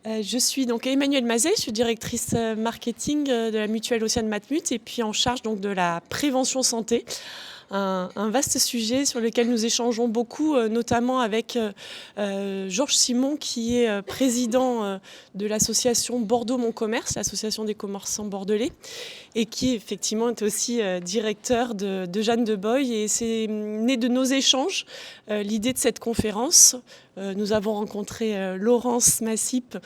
Je suis donc Emmanuelle Mazet, je suis directrice marketing de la mutuelle Océane Matmut et puis en charge donc de la prévention santé. Un vaste sujet sur lequel nous échangeons beaucoup, notamment avec Georges Simon, qui est président de l'association Bordeaux Mon Commerce, l'association des commerçants bordelais, et qui effectivement est aussi directeur de Jeanne de Boye. Et c'est né de nos échanges l'idée de cette conférence. Nous avons rencontré Laurence Massip,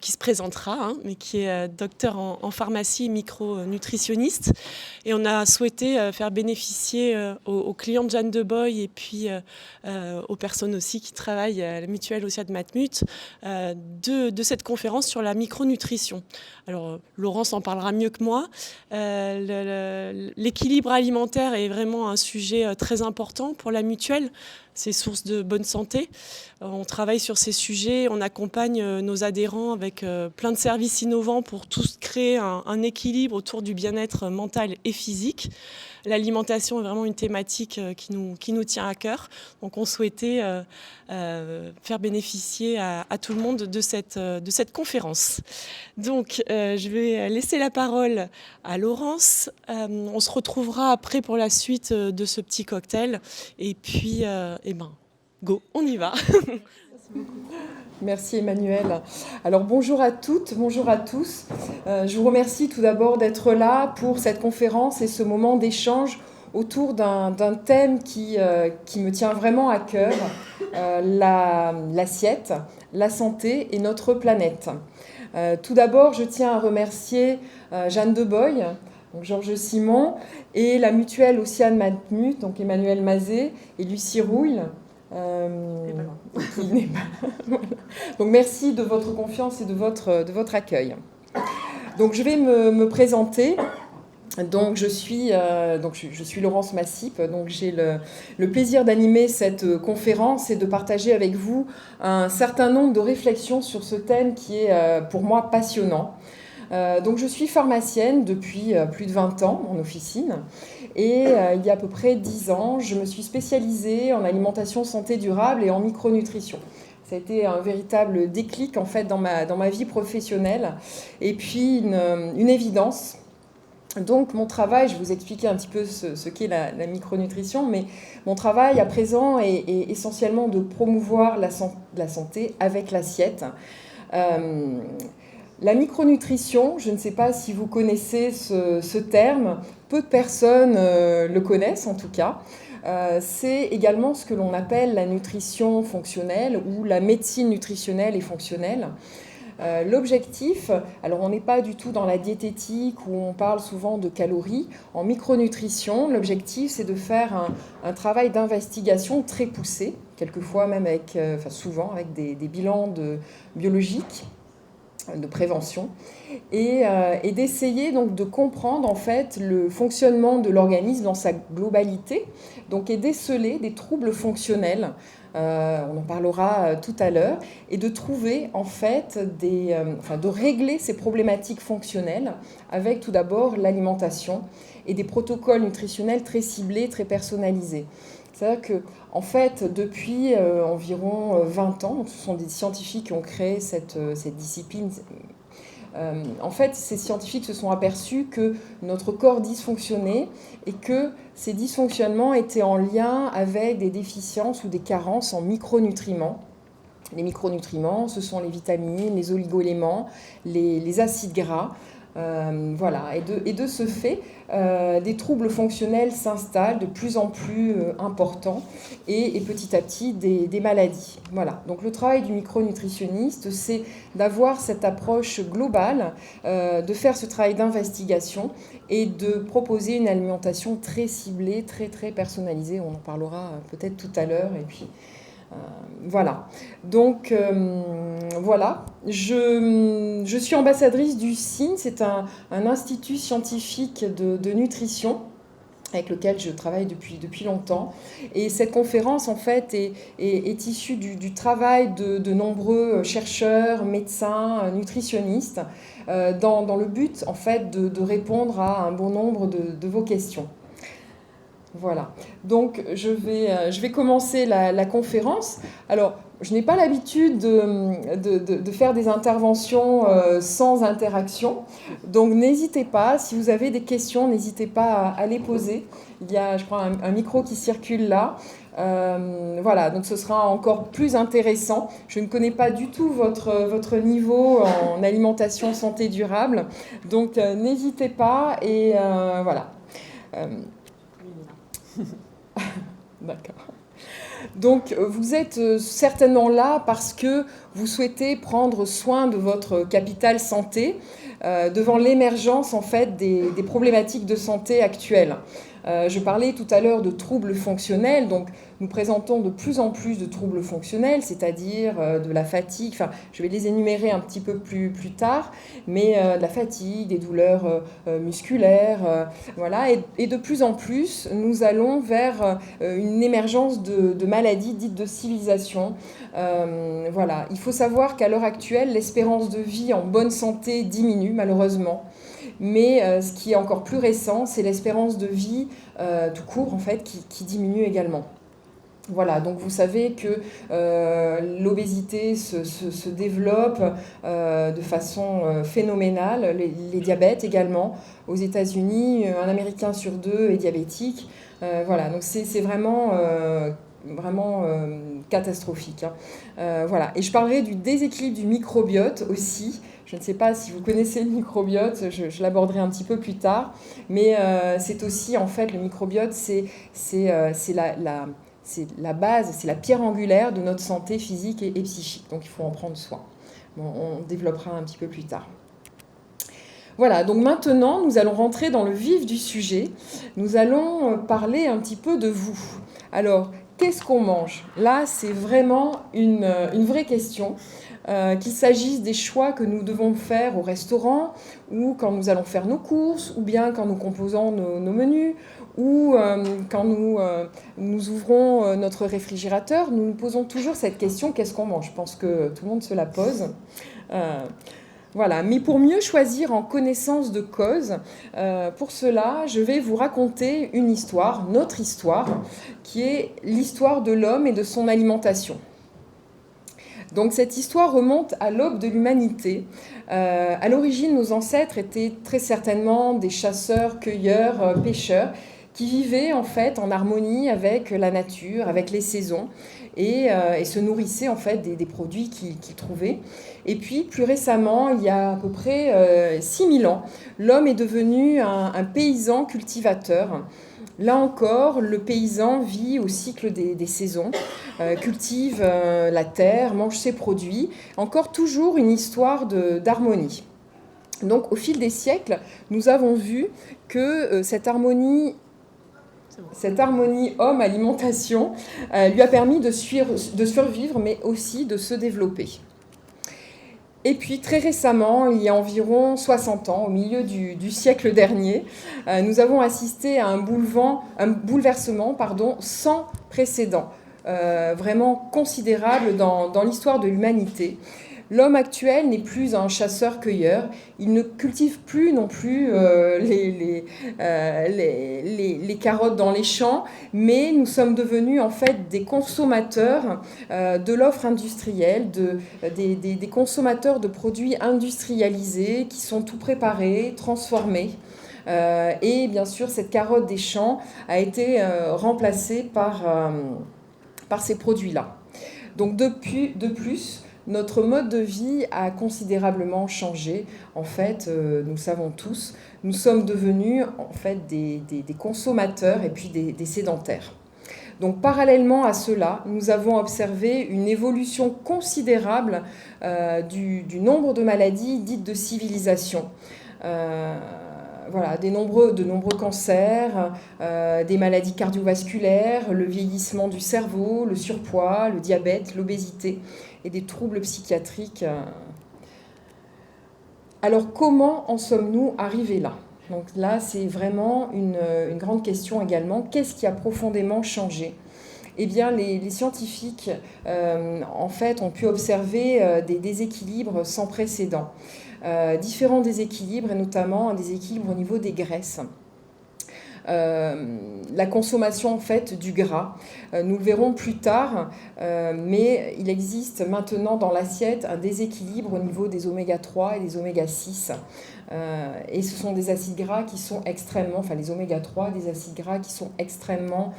qui se présentera, mais qui est docteur en pharmacie et micronutritionniste. Et on a souhaité faire bénéficier aux clients de Jeanne de Boye et puis aux personnes aussi qui travaillent à la mutuelle Océane Matmut de cette conférence sur la micronutrition. Alors, Laurence en parlera mieux que moi. L'équilibre alimentaire est vraiment un sujet très important pour la mutuelle. C'est source de bonne santé. On travaille sur ces sujets, on accompagne nos adhérents avec plein de services innovants pour tous créer un équilibre autour du bien-être mental et physique. L'alimentation est vraiment une thématique qui nous tient à cœur. Donc on souhaitait faire bénéficier à tout le monde de cette conférence. Donc je vais laisser la parole à Laurence. On se retrouvera après pour la suite de ce petit cocktail. Et puis, go, on y va. Merci Emmanuelle. Alors bonjour à toutes, bonjour à tous. Je vous remercie tout d'abord d'être là pour cette conférence et ce moment d'échange autour d'un thème qui me tient vraiment à cœur, l'assiette, la santé et notre planète. Tout d'abord, je tiens à remercier Jeanne de Boye, donc Georges Simon, et la mutuelle Océane Matmut, donc Emmanuelle Mazet et Lucie Rouille. Voilà. Donc merci de votre confiance et de votre accueil. Donc je vais me présenter. Donc je suis Laurence Massip. Donc j'ai le plaisir d'animer cette conférence et de partager avec vous un certain nombre de réflexions sur ce thème qui est pour moi passionnant. Donc je suis pharmacienne depuis plus de 20 ans en officine et il y a à peu près 10 ans, je me suis spécialisée en alimentation santé durable et en micronutrition. Ça a été un véritable déclic en fait dans ma vie professionnelle et puis une évidence. Donc mon travail, je vais vous expliquer un petit peu ce qu'est la micronutrition, mais mon travail à présent est essentiellement de promouvoir la santé avec l'assiette. La micronutrition, je ne sais pas si vous connaissez ce terme, peu de personnes le connaissent en tout cas. C'est également ce que l'on appelle la nutrition fonctionnelle ou la médecine nutritionnelle et fonctionnelle. L'objectif, alors on n'est pas du tout dans la diététique où on parle souvent de calories. En micronutrition, l'objectif c'est de faire un travail d'investigation très poussé, quelquefois même souvent avec des bilans biologiques, de prévention, et d'essayer donc de comprendre en fait le fonctionnement de l'organisme dans sa globalité, donc et déceler des troubles fonctionnels, on en parlera tout à l'heure, et de trouver en fait de régler ces problématiques fonctionnelles avec tout d'abord l'alimentation et des protocoles nutritionnels très ciblés, très personnalisés. C'est-à-dire que, en fait, depuis environ 20 ans, ce sont des scientifiques qui ont créé cette discipline. En fait, ces scientifiques se sont aperçus que notre corps dysfonctionnait et que ces dysfonctionnements étaient en lien avec des déficiences ou des carences en micronutriments. Les micronutriments, ce sont les vitamines, les oligoéléments, les acides gras. Voilà. Et de ce fait, des troubles fonctionnels s'installent de plus en plus importants et petit à petit des maladies. Voilà. Donc le travail du micronutritionniste, c'est d'avoir cette approche globale, de faire ce travail d'investigation et de proposer une alimentation très ciblée, très très personnalisée. On en parlera peut-être tout à l'heure. Et puis voilà. Donc voilà. Je suis ambassadrice du CIN, c'est un institut scientifique de nutrition avec lequel je travaille depuis longtemps. Et cette conférence, en fait, est issue du travail de nombreux chercheurs, médecins, nutritionnistes, dans le but, en fait, de répondre à un bon nombre de vos questions. Voilà. Donc, je vais commencer la conférence. Alors, je n'ai pas l'habitude de faire des interventions sans interaction. Donc, n'hésitez pas. Si vous avez des questions, n'hésitez pas à les poser. Il y a, je crois, un micro qui circule là. Voilà, donc ce sera encore plus intéressant. Je ne connais pas du tout votre niveau en alimentation santé durable. Donc, n'hésitez pas. Et voilà. Euh, D'accord. Donc, vous êtes certainement là parce que vous souhaitez prendre soin de votre capital santé devant l'émergence en fait des problématiques de santé actuelles. Je parlais tout à l'heure de troubles fonctionnels, donc nous présentons de plus en plus de troubles fonctionnels, c'est-à-dire de la fatigue, enfin je vais les énumérer un petit peu plus tard, mais de la fatigue, des douleurs musculaires, voilà, et de plus en plus nous allons vers une émergence de maladies dites de civilisation. Voilà. Il faut savoir qu'à l'heure actuelle, l'espérance de vie en bonne santé diminue malheureusement. Mais ce qui est encore plus récent, c'est l'espérance de vie tout court en fait, qui diminue également. Voilà, donc vous savez que l'obésité se développe de façon phénoménale, les diabètes également. Aux États-Unis, un Américain sur deux est diabétique. Voilà, donc c'est vraiment catastrophique. Hein. Voilà. Et je parlerai du déséquilibre du microbiote aussi. Je ne sais pas si vous connaissez le microbiote, je l'aborderai un petit peu plus tard, mais c'est aussi en fait le microbiote, c'est la base, c'est la pierre angulaire de notre santé physique et psychique. Donc il faut en prendre soin. Bon, on développera un petit peu plus tard. Voilà, donc maintenant, nous allons rentrer dans le vif du sujet. Nous allons parler un petit peu de vous. Alors, qu'est-ce qu'on mange? Là, c'est vraiment une vraie question. Qu'il s'agisse des choix que nous devons faire au restaurant, ou quand nous allons faire nos courses, ou bien quand nous composons nos menus, ou quand nous ouvrons notre réfrigérateur, nous nous posons toujours cette question, qu'est-ce qu'on mange? Je pense que tout le monde se la pose. Voilà, mais pour mieux choisir en connaissance de cause, pour cela, je vais vous raconter une histoire, notre histoire, qui est l'histoire de l'homme et de son alimentation. Donc cette histoire remonte à l'aube de l'humanité. À l'origine, nos ancêtres étaient très certainement des chasseurs, cueilleurs, pêcheurs, qui vivaient en fait en harmonie avec la nature, avec les saisons, et se nourrissaient en fait des produits qu'ils trouvaient. Et puis plus récemment, il y a à peu près 6000 ans, l'homme est devenu un paysan cultivateur. Là encore, le paysan vit au cycle des saisons, cultive la terre, mange ses produits. Encore toujours une histoire d'harmonie. Donc au fil des siècles, nous avons vu que cette harmonie homme-alimentation lui a permis de survivre, mais aussi de se développer. Et puis très récemment, il y a environ 60 ans, au milieu du siècle dernier, nous avons assisté à un bouleversement sans précédent, vraiment considérable dans l'histoire de l'humanité. L'homme actuel n'est plus un chasseur-cueilleur, il ne cultive plus non plus les carottes dans les champs, mais nous sommes devenus en fait des consommateurs de l'offre industrielle, des consommateurs de produits industrialisés qui sont tout préparés, transformés. Et bien sûr, cette carotte des champs a été remplacée par ces produits-là. Donc de plus, notre mode de vie a considérablement changé. En fait, nous le savons tous, nous sommes devenus en fait des consommateurs et puis des sédentaires. Donc parallèlement à cela, nous avons observé une évolution considérable du nombre de maladies dites de civilisation. Voilà, de nombreux cancers, des maladies cardiovasculaires, le vieillissement du cerveau, le surpoids, le diabète, l'obésité et des troubles psychiatriques. Alors comment en sommes-nous arrivés là? Donc là, c'est vraiment une grande question également. Qu'est-ce qui a profondément changé? Eh bien, les scientifiques, en fait, ont pu observer des déséquilibres sans précédent. Différents déséquilibres, et notamment un déséquilibre au niveau des graisses. la consommation en fait du gras. Nous le verrons plus tard, mais il existe maintenant dans l'assiette un déséquilibre au niveau des oméga 3 et des oméga 6. Et ce sont des acides gras qui sont extrêmement, enfin les oméga 3, des acides gras qui sont extrêmement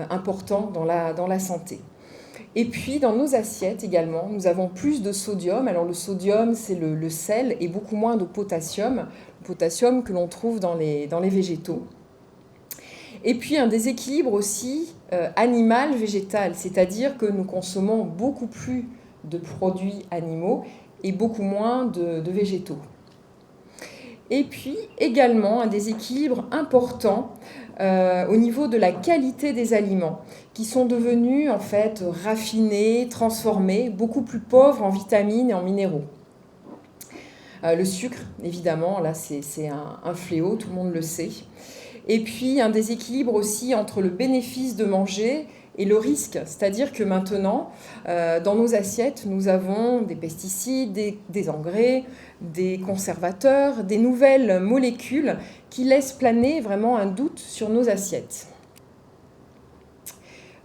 importants dans la santé. Et puis dans nos assiettes également, nous avons plus de sodium. Alors le sodium, c'est le sel, et beaucoup moins de potassium, le potassium que l'on trouve dans les végétaux. Et puis un déséquilibre aussi animal-végétal, c'est-à-dire que nous consommons beaucoup plus de produits animaux et beaucoup moins de végétaux. Et puis également un déséquilibre important au niveau de la qualité des aliments, qui sont devenus en fait raffinés, transformés, beaucoup plus pauvres en vitamines et en minéraux. Le sucre, évidemment, là c'est un fléau, tout le monde le sait. Et puis un déséquilibre aussi entre le bénéfice de manger et le risque, c'est-à-dire que maintenant, dans nos assiettes, nous avons des pesticides, des engrais, des conservateurs, des nouvelles molécules qui laissent planer vraiment un doute sur nos assiettes.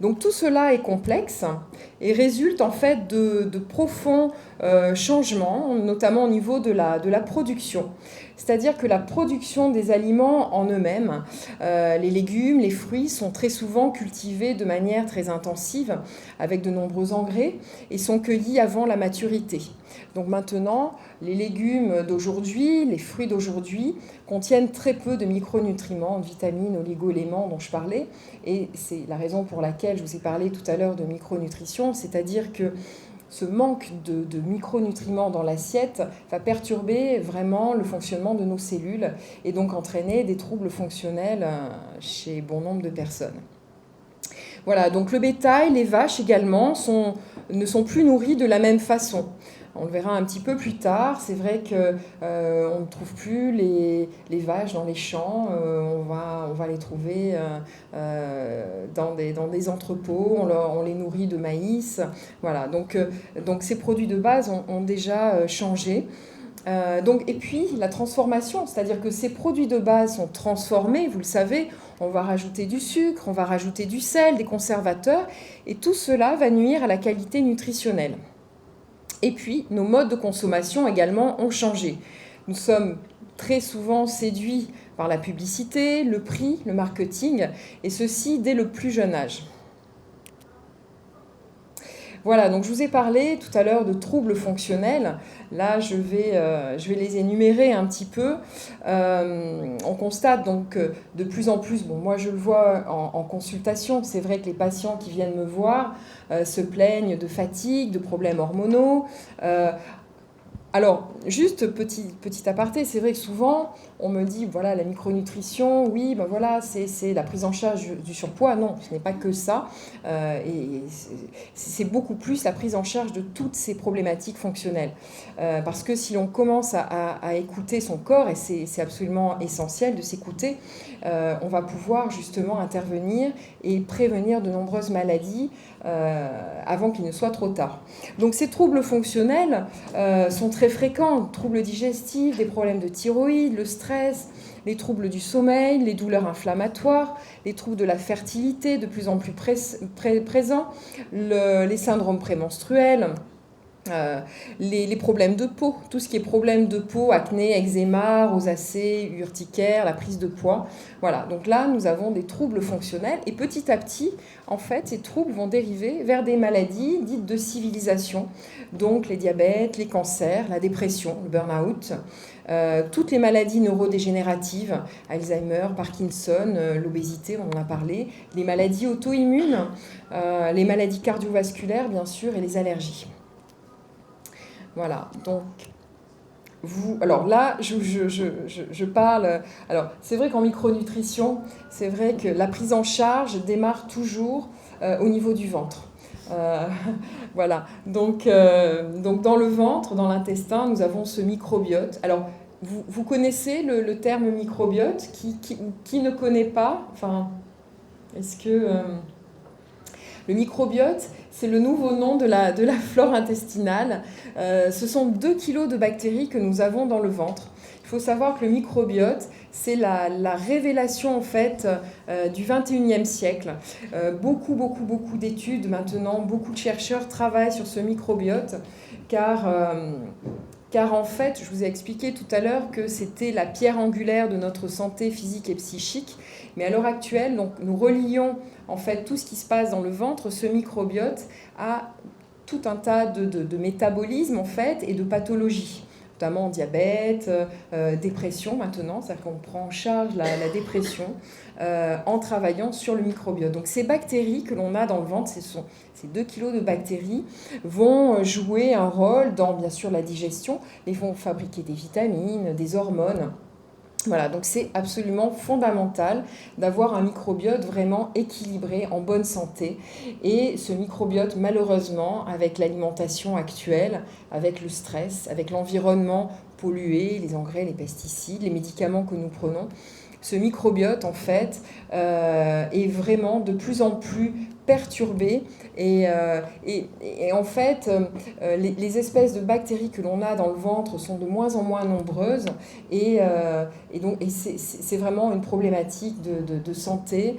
Donc tout cela est complexe et résulte en fait de profonds changements, notamment au niveau de la production. C'est-à-dire que la production des aliments en eux-mêmes, les légumes, les fruits, sont très souvent cultivés de manière très intensive, avec de nombreux engrais, et sont cueillis avant la maturité. Donc maintenant, les légumes d'aujourd'hui, les fruits d'aujourd'hui, contiennent très peu de micronutriments, de vitamines, oligo-éléments dont je parlais, et c'est la raison pour laquelle je vous ai parlé tout à l'heure de micronutrition, c'est-à-dire que ce manque de micronutriments dans l'assiette va perturber vraiment le fonctionnement de nos cellules et donc entraîner des troubles fonctionnels chez bon nombre de personnes. Voilà, donc le bétail, les vaches également, ne sont plus nourris de la même façon. On le verra un petit peu plus tard. C'est vrai qu'on ne trouve plus les vaches dans les champs. On va les trouver dans des entrepôts. On les nourrit de maïs. Voilà. Donc ces produits de base ont déjà changé. Et puis la transformation, c'est-à-dire que ces produits de base sont transformés, vous le savez, on va rajouter du sucre, on va rajouter du sel, des conservateurs, et tout cela va nuire à la qualité nutritionnelle. Et puis, nos modes de consommation également ont changé. Nous sommes très souvent séduits par la publicité, le prix, le marketing, et ceci dès le plus jeune âge. Voilà, donc je vous ai parlé tout à l'heure de troubles fonctionnels. Là, je vais les énumérer un petit peu. On constate donc de plus en plus, bon, moi je le vois en consultation, c'est vrai que les patients qui viennent me voir se plaignent de fatigue, de problèmes hormonaux. Alors, juste petit aparté, c'est vrai que souvent, on me dit, voilà, la micronutrition, oui, ben voilà, c'est la prise en charge du surpoids. Non, ce n'est pas que ça. Et c'est beaucoup plus la prise en charge de toutes ces problématiques fonctionnelles. Parce que si l'on commence à écouter son corps, et c'est absolument essentiel de s'écouter, on va pouvoir justement intervenir et prévenir de nombreuses maladies avant qu'il ne soit trop tard. Donc ces troubles fonctionnels sont très fréquents, troubles digestifs, des problèmes de thyroïde, le stress, les troubles du sommeil, les douleurs inflammatoires, les troubles de la fertilité de plus en plus présents, les syndromes prémenstruels, les problèmes de peau, tout ce qui est problème de peau, acné, eczéma, rosacée, urticaire, la prise de poids. Voilà, donc là, nous avons des troubles fonctionnels et petit à petit, en fait, ces troubles vont dériver vers des maladies dites de civilisation, donc les diabètes, les cancers, la dépression, le burn-out, toutes les maladies neurodégénératives, Alzheimer, Parkinson, l'obésité, on en a parlé, les maladies auto-immunes, les maladies cardiovasculaires, bien sûr, et les allergies. Voilà, donc, alors là, je parle... Alors, c'est vrai qu'en micronutrition, c'est vrai que la prise en charge démarre toujours au niveau du ventre. Voilà, donc dans le ventre, dans l'intestin, nous avons ce microbiote. Alors, vous connaissez le terme microbiote, qui ne connaît pas? Enfin, est-ce que... Le microbiote, c'est le nouveau nom de la flore intestinale. Ce sont 2 kilos de bactéries que nous avons dans le ventre. Il Il faut savoir que le microbiote, c'est la révélation en fait du 21e siècle. Beaucoup d'études maintenant, beaucoup de chercheurs travaillent sur ce microbiote car en fait, je vous ai expliqué tout à l'heure que c'était la pierre angulaire de notre santé physique et psychique. Mais à l'heure actuelle, donc, nous relions en fait tout ce qui se passe dans le ventre, ce microbiote, à tout un tas de métabolismes en fait et de pathologies, notamment diabète, dépression maintenant, c'est-à-dire qu'on prend en charge la dépression en travaillant sur le microbiote. Donc ces bactéries que l'on a dans le ventre, ces 2 kilos de bactéries, vont jouer un rôle dans bien sûr la digestion, mais vont fabriquer des vitamines, des hormones. Voilà, donc c'est absolument fondamental d'avoir un microbiote vraiment équilibré, en bonne santé. Et ce microbiote, malheureusement, avec l'alimentation actuelle, avec le stress, avec l'environnement pollué, les engrais, les pesticides, les médicaments que nous prenons, ce microbiote, en fait, est vraiment de plus en plus perturbé. Et en fait, les espèces de bactéries que l'on a dans le ventre sont de moins en moins nombreuses. Et c'est vraiment une problématique de santé.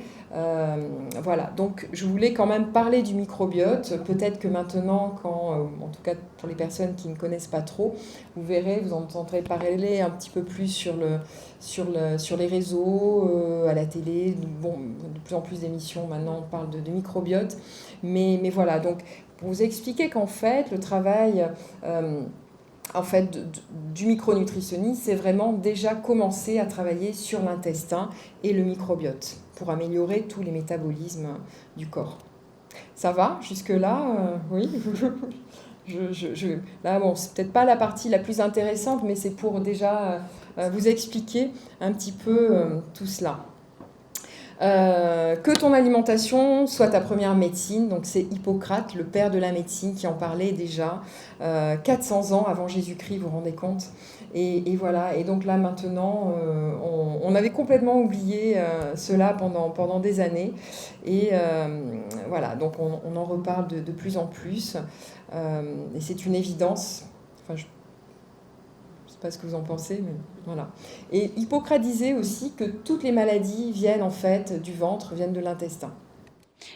Voilà, donc je voulais quand même parler du microbiote. Peut-être que maintenant, en tout cas pour les personnes qui ne connaissent pas trop, vous verrez, vous entendrez parler un petit peu plus sur les réseaux, à la télé. Bon, de plus en plus d'émissions maintenant on parle de microbiote. Mais voilà, donc pour vous expliquer qu'en fait, le travail du micronutritionniste, c'est vraiment déjà commencer à travailler sur l'intestin et le microbiote pour améliorer tous les métabolismes du corps. Ça va jusque-là oui. Là, bon, c'est peut-être pas la partie la plus intéressante, mais c'est pour déjà vous expliquer un petit peu tout cela. Que ton alimentation soit ta première médecine, donc c'est Hippocrate, le père de la médecine, qui en parlait déjà 400 ans avant Jésus-Christ, vous vous rendez compte ? Et voilà, et donc là maintenant, on avait complètement oublié cela pendant des années, et voilà, donc on en reparle de plus en plus, et c'est une évidence. Enfin, je ne sais pas ce que vous en pensez, mais voilà. Et Hippocrate disait aussi que toutes les maladies viennent en fait du ventre, viennent de l'intestin.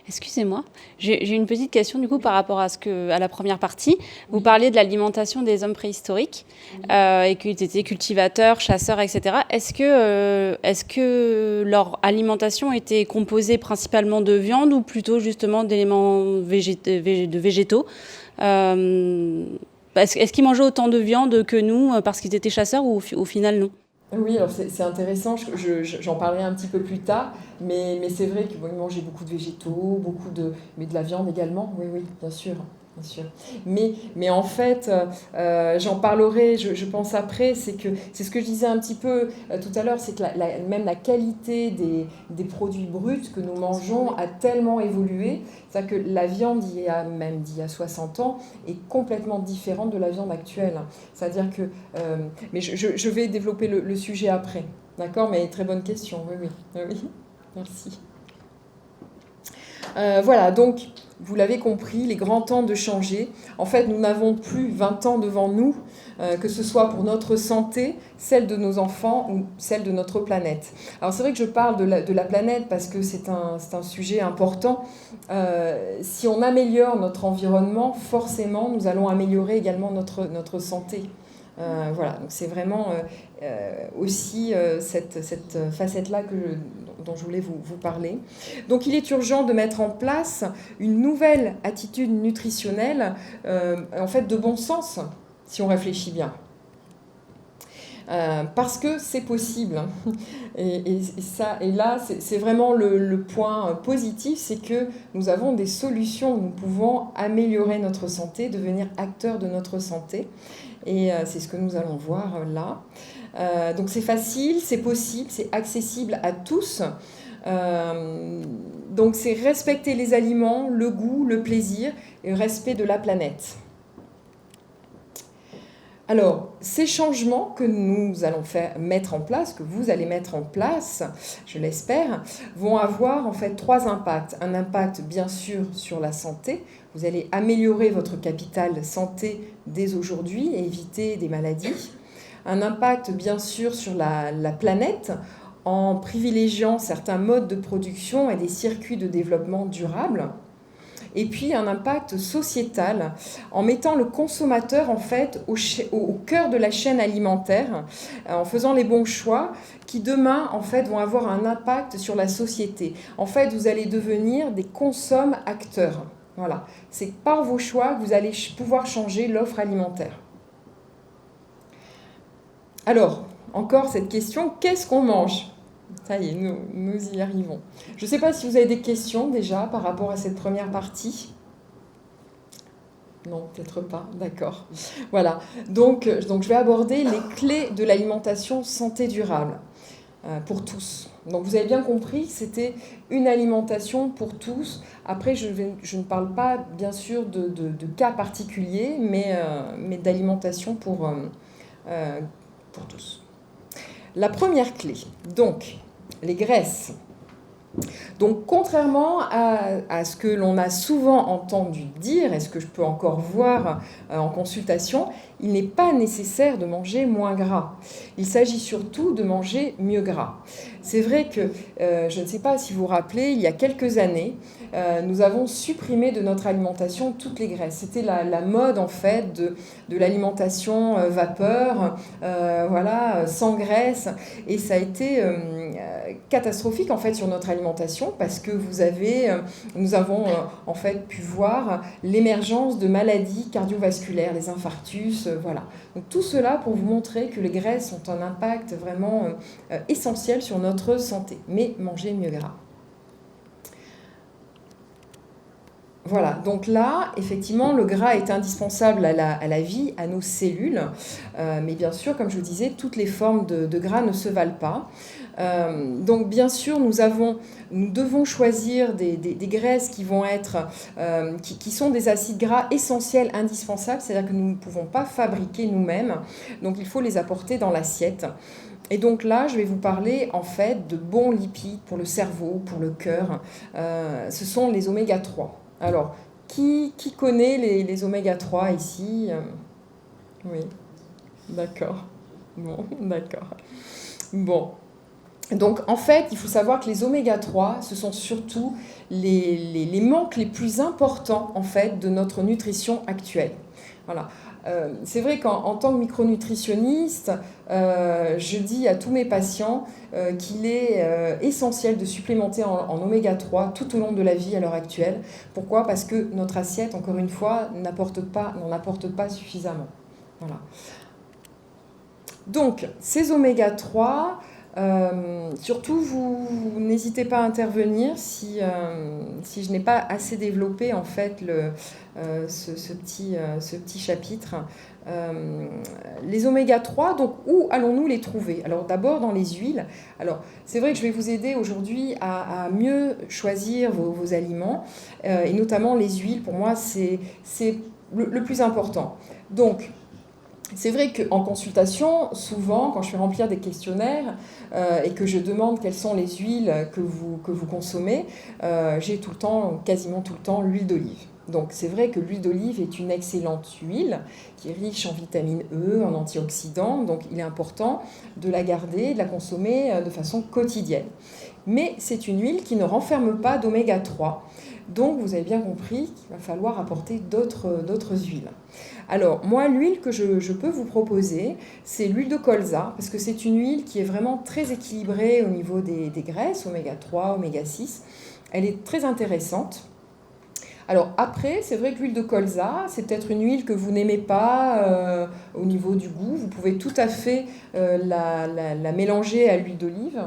Excusez-moi, j'ai une petite question du coup par rapport à la première partie. Vous parliez de l'alimentation des hommes préhistoriques et qu'ils étaient cultivateurs, chasseurs, etc. Est-ce que leur alimentation était composée principalement de viande ou plutôt justement d'éléments végétaux Est-ce qu'ils mangeaient autant de viande que nous parce qu'ils étaient chasseurs ou au final non ? Oui, alors c'est intéressant, j'en parlerai un petit peu plus tard, mais c'est vrai qu'ils mangeaient beaucoup de végétaux, mais de la viande également, oui, bien sûr. Bien sûr. Mais en fait, j'en parlerai, je pense après, c'est ce que je disais un petit peu tout à l'heure, c'est que même la qualité des produits bruts que nous mangeons a tellement évolué, c'est-à-dire que la viande d'il y a 60 ans est complètement différente de la viande actuelle. C'est-à-dire que... mais je vais développer le sujet après, d'accord ? Mais très bonne question, oui, merci. Voilà, donc, vous l'avez compris, il est grand temps de changer. En fait, nous n'avons plus 20 ans devant nous, que ce soit pour notre santé, celle de nos enfants ou celle de notre planète. Alors, c'est vrai que je parle de la planète parce que c'est un sujet important. Si on améliore notre environnement, forcément, nous allons améliorer également notre santé. Voilà, donc c'est vraiment aussi cette facette-là dont je voulais vous parler. Donc il est urgent de mettre en place une nouvelle attitude nutritionnelle, en fait de bon sens, si on réfléchit bien. Parce que c'est possible. Et là, c'est vraiment le point positif, c'est que nous avons des solutions, nous pouvons améliorer notre santé, devenir acteurs de notre santé. Et c'est ce que nous allons voir là. Donc c'est facile, c'est possible, c'est accessible à tous. Donc c'est respecter les aliments, le goût, le plaisir et le respect de la planète. Alors, ces changements que nous allons mettre en place, que vous allez mettre en place, je l'espère, vont avoir en fait 3 impacts. Un impact bien sûr sur la santé. Vous allez améliorer votre capital santé dès aujourd'hui et éviter des maladies. un impact bien sûr sur la planète en privilégiant certains modes de production et des circuits de développement durable. Et puis un impact sociétal en mettant le consommateur en fait au cœur de la chaîne alimentaire, en faisant les bons choix qui demain en fait vont avoir un impact sur la société. En fait, vous allez devenir des consomme-acteurs. Voilà, c'est par vos choix que vous allez pouvoir changer l'offre alimentaire. Alors, encore cette question, qu'est-ce qu'on mange ? Ça y est, nous y arrivons. Je ne sais pas si vous avez des questions déjà par rapport à cette première partie. Non, peut-être pas, d'accord. Voilà, donc je vais aborder les clés de l'alimentation santé durable pour tous. Donc vous avez bien compris, c'était une alimentation pour tous. Après, je ne parle pas bien sûr de cas particuliers, mais d'alimentation pour tous. La première clé, donc, les graisses. Donc, contrairement à ce que l'on a souvent entendu dire, et ce que je peux encore voir en consultation, il n'est pas nécessaire de manger moins gras. Il s'agit surtout de manger mieux gras. C'est vrai que, je ne sais pas si vous vous rappelez, il y a quelques années, nous avons supprimé de notre alimentation toutes les graisses. C'était la mode, en fait, de l'alimentation vapeur, voilà, sans graisse. Et ça a été catastrophique, en fait, sur notre alimentation, parce que nous avons, en fait, pu voir l'émergence de maladies cardiovasculaires, les infarctus, voilà. Donc, tout cela pour vous montrer que les graisses ont un impact vraiment essentiel sur notre santé. Mais manger mieux gras. Voilà, donc là, effectivement, le gras est indispensable à la vie, à nos cellules. Mais bien sûr, comme je vous disais, toutes les formes de gras ne se valent pas. Donc bien sûr, nous devons choisir des graisses qui vont être, qui sont des acides gras essentiels, indispensables, c'est-à-dire que nous ne pouvons pas fabriquer nous-mêmes. Donc il faut les apporter dans l'assiette. Et donc là, je vais vous parler en fait de bons lipides pour le cerveau, pour le cœur. Ce sont les oméga 3. Alors, qui connaît les oméga 3 ici ? Oui, d'accord. Bon, d'accord. Bon. Donc, en fait, il faut savoir que les oméga 3, ce sont surtout les manques les plus importants, en fait, de notre nutrition actuelle. Voilà. C'est vrai qu'en tant que micronutritionniste, je dis à tous mes patients qu'il est essentiel de supplémenter en oméga 3 tout au long de la vie à l'heure actuelle. Pourquoi ? Parce que notre assiette, encore une fois, n'en apporte pas suffisamment. Voilà. Donc, ces oméga 3... surtout, vous n'hésitez pas à intervenir si je n'ai pas assez développé en fait ce petit chapitre. Les oméga 3, donc où allons-nous les trouver ? Alors d'abord dans les huiles. Alors c'est vrai que je vais vous aider aujourd'hui à mieux choisir vos aliments et notamment les huiles. Pour moi, c'est le plus important. Donc c'est vrai qu'en consultation, souvent, quand je fais remplir des questionnaires et que je demande quelles sont les huiles que vous consommez, j'ai quasiment tout le temps, l'huile d'olive. Donc c'est vrai que l'huile d'olive est une excellente huile qui est riche en vitamine E, en antioxydants, donc il est important de la garder, de la consommer de façon quotidienne. Mais c'est une huile qui ne renferme pas d'oméga 3. Donc, vous avez bien compris qu'il va falloir apporter d'autres huiles. Alors, moi, l'huile que je peux vous proposer, c'est l'huile de colza, parce que c'est une huile qui est vraiment très équilibrée au niveau des graisses, oméga 3, oméga 6. Elle est très intéressante. Alors après, c'est vrai que l'huile de colza, c'est peut-être une huile que vous n'aimez pas au niveau du goût. Vous pouvez tout à fait la mélanger à l'huile d'olive.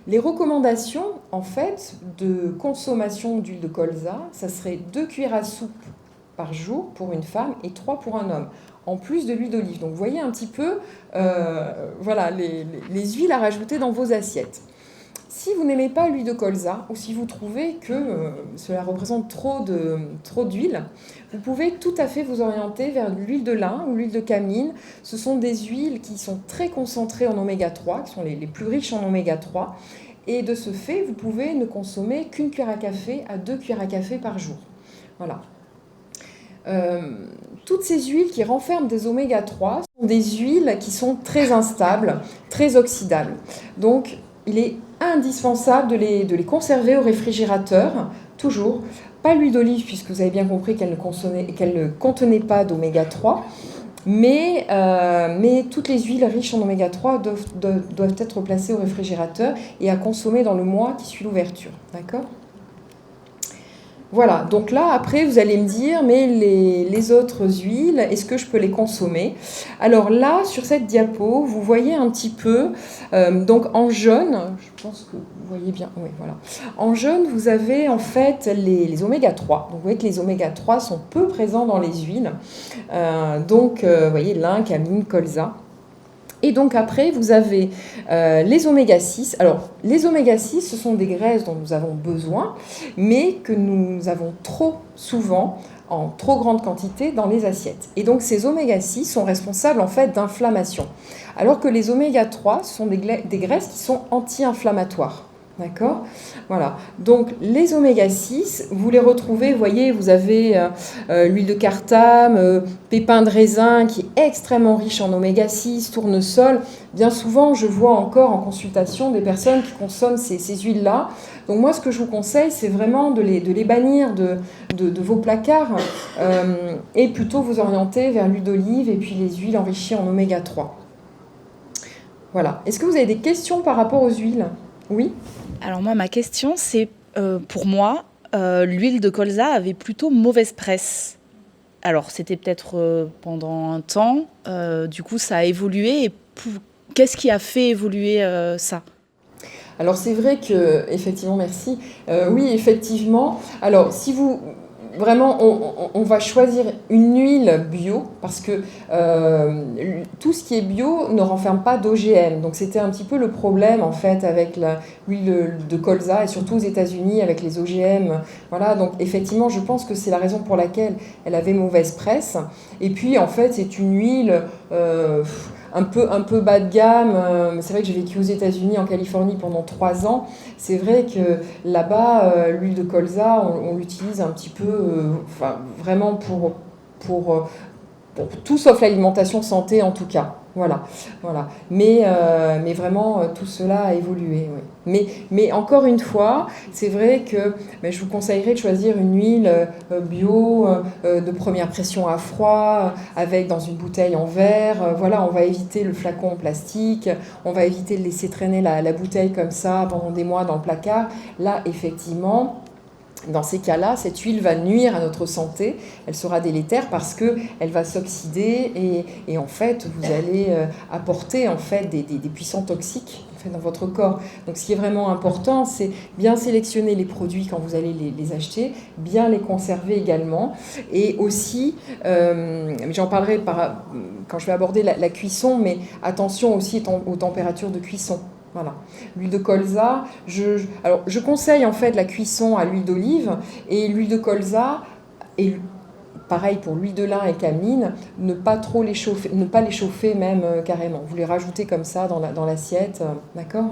Les recommandations, en fait, de consommation d'huile de colza, ça serait 2 cuillères à soupe par jour pour une femme et 3 pour un homme, en plus de l'huile d'olive. Donc vous voyez un petit peu voilà, les huiles à rajouter dans vos assiettes. Si vous n'aimez pas l'huile de colza ou si vous trouvez que cela représente trop d'huile, vous pouvez tout à fait vous orienter vers l'huile de lin ou l'huile de cameline. Ce sont des huiles qui sont très concentrées en oméga 3, qui sont les plus riches en oméga 3. Et de ce fait, vous pouvez ne consommer qu'une cuillère à café à 2 cuillères à café par jour. Voilà. toutes ces huiles qui renferment des oméga 3 sont des huiles qui sont très instables, très oxydables. Donc, il est indispensable de les conserver au réfrigérateur, toujours. Pas l'huile d'olive, puisque vous avez bien compris qu'elle ne contenait pas d'oméga 3. Mais toutes les huiles riches en oméga 3 doivent être placées au réfrigérateur et à consommer dans le mois qui suit l'ouverture. D'accord ? Voilà, donc là, après, vous allez me dire, mais les autres huiles, est-ce que je peux les consommer ? Alors là, sur cette diapo, vous voyez un petit peu, donc en jaune, je pense que vous voyez bien, oui, voilà. En jaune, vous avez en fait les oméga 3. Donc vous voyez que les oméga 3 sont peu présents dans les huiles. Vous voyez, lin, camine, colza. Et donc après, vous avez les oméga 6. Alors, les oméga 6, ce sont des graisses dont nous avons besoin, mais que nous avons trop souvent, en trop grande quantité, dans les assiettes. Et donc, ces oméga 6 sont responsables, en fait, d'inflammation. Alors que les oméga 3 sont des graisses qui sont anti-inflammatoires. D'accord ? Voilà. Donc, les oméga 6, vous les retrouvez, vous voyez, vous avez l'huile de cartame, pépins de raisin qui est extrêmement riche en oméga 6, tournesol. Bien souvent, je vois encore en consultation des personnes qui consomment ces huiles-là. Donc, moi, ce que je vous conseille, c'est vraiment de les bannir de vos placards et plutôt vous orienter vers l'huile d'olive et puis les huiles enrichies en oméga 3. Voilà. Est-ce que vous avez des questions par rapport aux huiles ? Oui ? Alors moi, ma question, c'est pour moi, l'huile de colza avait plutôt mauvaise presse. Alors c'était peut-être pendant un temps, du coup ça a évolué. Et qu'est-ce qui a fait évoluer ça ? Alors c'est vrai que, effectivement, merci. Oui, effectivement. Alors si vous... Vraiment, on va choisir une huile bio parce que tout ce qui est bio ne renferme pas d'OGM. Donc c'était un petit peu le problème en fait avec l'huile de colza et surtout aux États-Unis avec les OGM. Voilà, donc effectivement, je pense que c'est la raison pour laquelle elle avait mauvaise presse. Et puis en fait, c'est une huile un peu bas de gamme. C'est vrai que j'ai vécu aux États-Unis, en Californie pendant 3 ans. C'est vrai que là-bas, l'huile de colza, on l'utilise un petit peu, vraiment pour tout sauf l'alimentation santé en tout cas. Voilà. Mais vraiment, tout cela a évolué. Oui. Mais encore une fois, c'est vrai que je vous conseillerais de choisir une huile bio, de première pression à froid, avec dans une bouteille en verre. Voilà, on va éviter le flacon en plastique, on va éviter de laisser traîner la bouteille comme ça pendant des mois dans le placard. Là, effectivement... Dans ces cas-là, cette huile va nuire à notre santé, elle sera délétère parce qu'elle va s'oxyder et en fait, vous allez apporter en fait, des puissants toxiques en fait, dans votre corps. Donc ce qui est vraiment important, c'est bien sélectionner les produits quand vous allez les acheter, bien les conserver également et aussi, j'en parlerai quand je vais aborder la cuisson, mais attention aussi aux températures de cuisson. Voilà. L'huile de colza, je conseille en fait la cuisson à l'huile d'olive et l'huile de colza, et pareil pour l'huile de lin et camine, ne pas les chauffer même carrément. Vous les rajoutez comme ça dans l'assiette, d'accord ?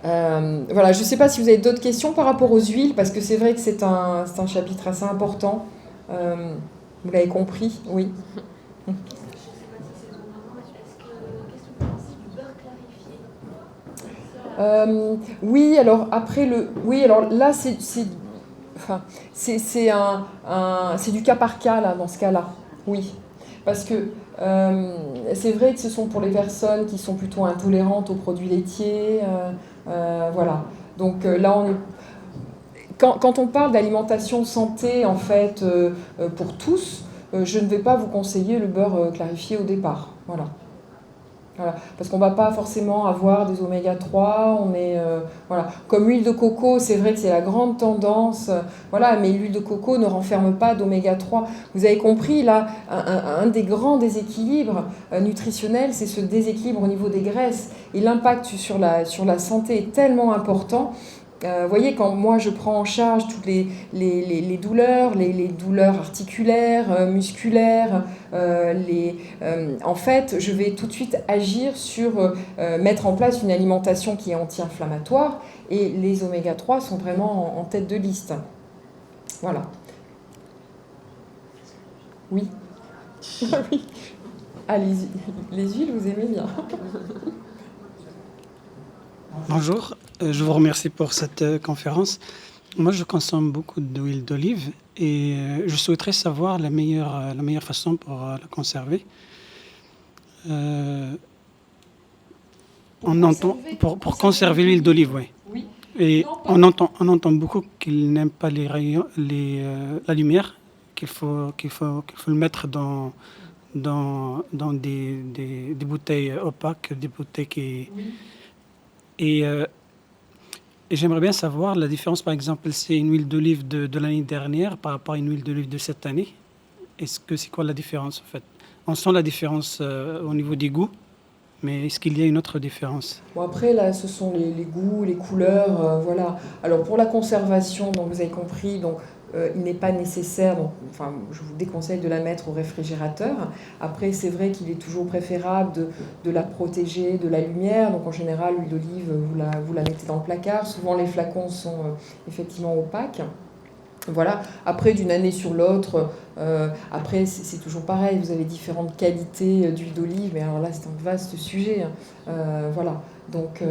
Voilà, je ne sais pas si vous avez d'autres questions par rapport aux huiles, parce que c'est vrai que c'est un chapitre assez important. Vous l'avez compris, oui. Oui, alors après alors là c'est du cas par cas là dans ce cas-là, oui, parce que c'est vrai que ce sont pour les personnes qui sont plutôt intolérantes aux produits laitiers, voilà. Donc là on est quand on parle d'alimentation santé en fait pour tous, je ne vais pas vous conseiller le beurre clarifié au départ, voilà. Voilà, parce qu'on ne va pas forcément avoir des oméga 3, voilà. Comme l'huile de coco, c'est vrai que c'est la grande tendance, voilà, mais l'huile de coco ne renferme pas d'oméga 3. Vous avez compris, là, un des grands déséquilibres nutritionnels, c'est ce déséquilibre au niveau des graisses. Et l'impact sur la santé est tellement important. Vous voyez, quand moi je prends en charge toutes les douleurs, les douleurs articulaires, musculaires, en fait, je vais tout de suite agir sur mettre en place une alimentation qui est anti-inflammatoire et les oméga 3 sont vraiment en tête de liste. Voilà. Oui. Oui. Ah, les huiles, vous aimez bien. Bonjour, je vous remercie pour cette conférence. Moi, je consomme beaucoup d'huile d'olive et je souhaiterais savoir la meilleure façon pour la conserver. Pour conserver l'huile d'olive, oui. Oui. Et Non, on entend beaucoup qu'ils n'aiment pas les rayons, la lumière, qu'il faut le mettre dans des bouteilles opaques, des bouteilles qui... Oui. Et j'aimerais bien savoir la différence, par exemple, c'est une huile d'olive de l'année dernière par rapport à une huile d'olive de cette année. C'est quoi la différence, en fait? On sent la différence au niveau des goûts, mais est-ce qu'il y a une autre différence? Bon, après, là, ce sont les goûts, les couleurs, voilà. Alors, pour la conservation, donc, vous avez compris, donc, il n'est pas nécessaire, donc, enfin, je vous déconseille de la mettre au réfrigérateur. Après, c'est vrai qu'il est toujours préférable de la protéger de la lumière. Donc, en général, l'huile d'olive, vous la mettez dans le placard. Souvent, les flacons sont effectivement opaques. Voilà. Après, d'une année sur l'autre, après, c'est toujours pareil. Vous avez différentes qualités d'huile d'olive, mais alors là, c'est un vaste sujet, hein. Voilà. Donc,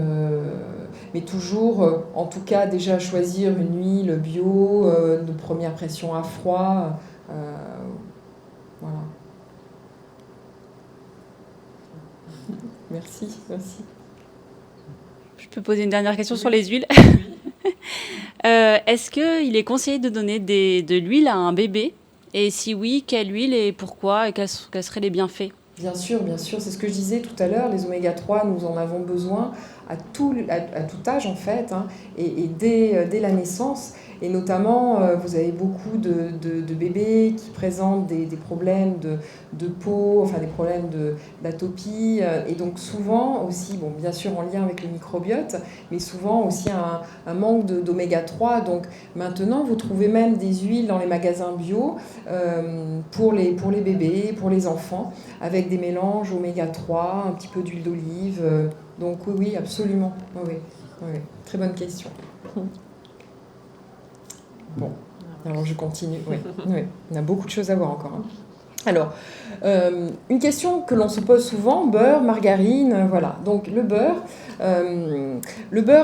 mais toujours, en tout cas, déjà choisir une huile bio, de première pression à froid. Voilà. Merci, merci. Je peux poser une dernière question sur les huiles. Est-ce qu'il est conseillé de donner de l'huile à un bébé? Et si oui, quelle huile et pourquoi? Et quels seraient les bienfaits? Bien sûr, c'est ce que je disais tout à l'heure, les oméga 3, nous en avons besoin à tout âge en fait, hein, et dès la naissance. Et notamment, vous avez beaucoup de bébés qui présentent des problèmes de peau, enfin des problèmes d'atopie, et donc souvent aussi, bon, bien sûr en lien avec le microbiote, mais souvent aussi un manque d'oméga 3. Donc maintenant, vous trouvez même des huiles dans les magasins bio pour les bébés, pour les enfants, avec des mélanges oméga 3, un petit peu d'huile d'olive. Donc oui, absolument. Oui. Très bonne question. Bon, alors je continue. Oui. On a beaucoup de choses à voir encore, hein. Alors, une question que l'on se pose souvent, beurre, margarine, voilà. Donc le beurre,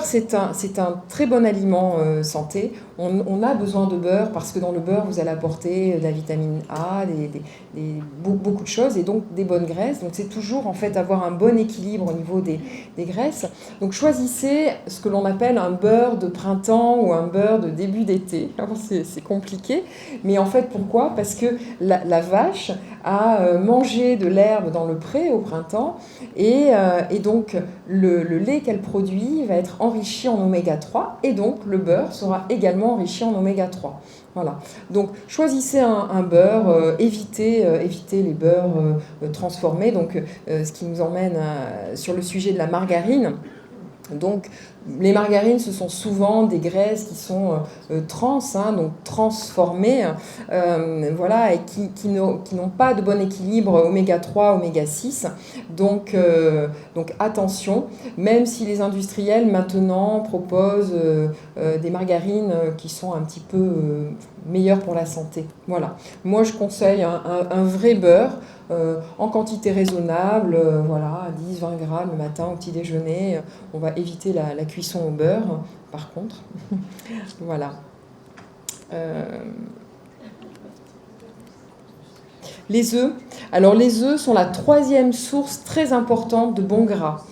c'est un très bon aliment santé. On a besoin de beurre parce que dans le beurre, vous allez apporter de la vitamine A, beaucoup de choses, et donc des bonnes graisses. Donc c'est toujours en fait avoir un bon équilibre au niveau des graisses. Donc choisissez ce que l'on appelle un beurre de printemps ou un beurre de début d'été. Alors, c'est compliqué, mais en fait pourquoi? Parce que la vache a mangé de l'herbe dans le pré au printemps, et donc le lait qu'elle produit va être enrichi en oméga 3, et donc le beurre sera également enrichi en oméga 3. Voilà. Donc choisissez un beurre, évitez les beurres transformés. Donc ce qui nous emmène sur le sujet de la margarine. Donc, les margarines, ce sont souvent des graisses qui sont trans, hein, donc transformées, voilà, et qui n'ont pas de bon équilibre oméga 3, oméga 6. Donc attention, même si les industriels maintenant proposent des margarines qui sont un petit peu meilleures pour la santé. Voilà. Moi, je conseille un vrai beurre. En quantité raisonnable, voilà, 10-20 grammes le matin au petit déjeuner. On va éviter la cuisson au beurre, par contre. Voilà. Les œufs. Alors les œufs sont la 3e source très importante de bons gras.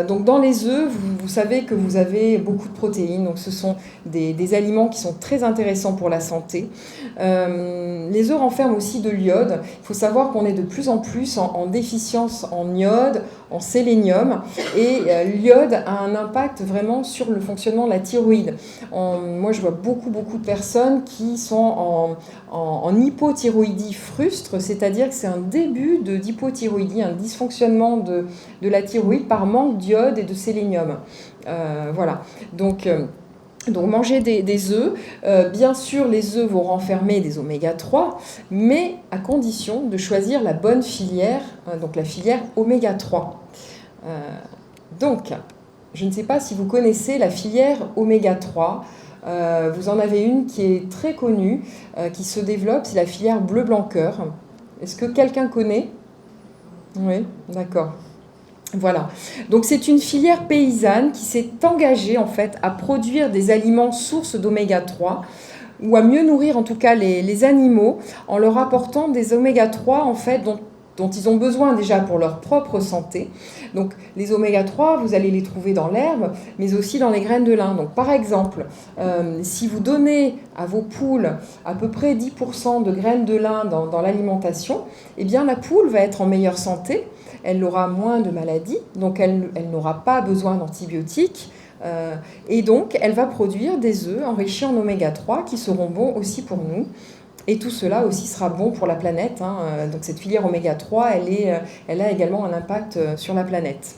Donc dans les œufs, vous savez que vous avez beaucoup de protéines, donc ce sont des aliments qui sont très intéressants pour la santé. Les œufs renferment aussi de l'iode. Il faut savoir qu'on est de plus en plus en déficience en iode, en sélénium, et l'iode a un impact vraiment sur le fonctionnement de la thyroïde. Moi je vois beaucoup de personnes qui sont en hypothyroïdie frustre, c'est-à-dire que c'est un début d'hypothyroïdie, un dysfonctionnement de la thyroïde par manque d'iode et de sélénium. Voilà. Donc mangez des œufs. Bien sûr, les œufs vont renfermer des oméga 3, mais à condition de choisir la bonne filière, donc la filière oméga 3. Donc, je ne sais pas si vous connaissez la filière oméga 3. Vous en avez une qui est très connue, qui se développe, c'est la filière bleu blanc cœur. Est-ce que quelqu'un connaît? Oui, d'accord. Voilà. Donc c'est une filière paysanne qui s'est engagée en fait à produire des aliments sources d'oméga 3 ou à mieux nourrir en tout cas les animaux en leur apportant des oméga 3 en fait dont ils ont besoin déjà pour leur propre santé. Donc les oméga 3, vous allez les trouver dans l'herbe, mais aussi dans les graines de lin. Donc par exemple, si vous donnez à vos poules à peu près 10% de graines de lin dans l'alimentation, eh bien la poule va être en meilleure santé, elle aura moins de maladies, donc elle n'aura pas besoin d'antibiotiques, et donc elle va produire des œufs enrichis en oméga 3 qui seront bons aussi pour nous. Et tout cela aussi sera bon pour la planète. Donc cette filière oméga 3, elle a également un impact sur la planète.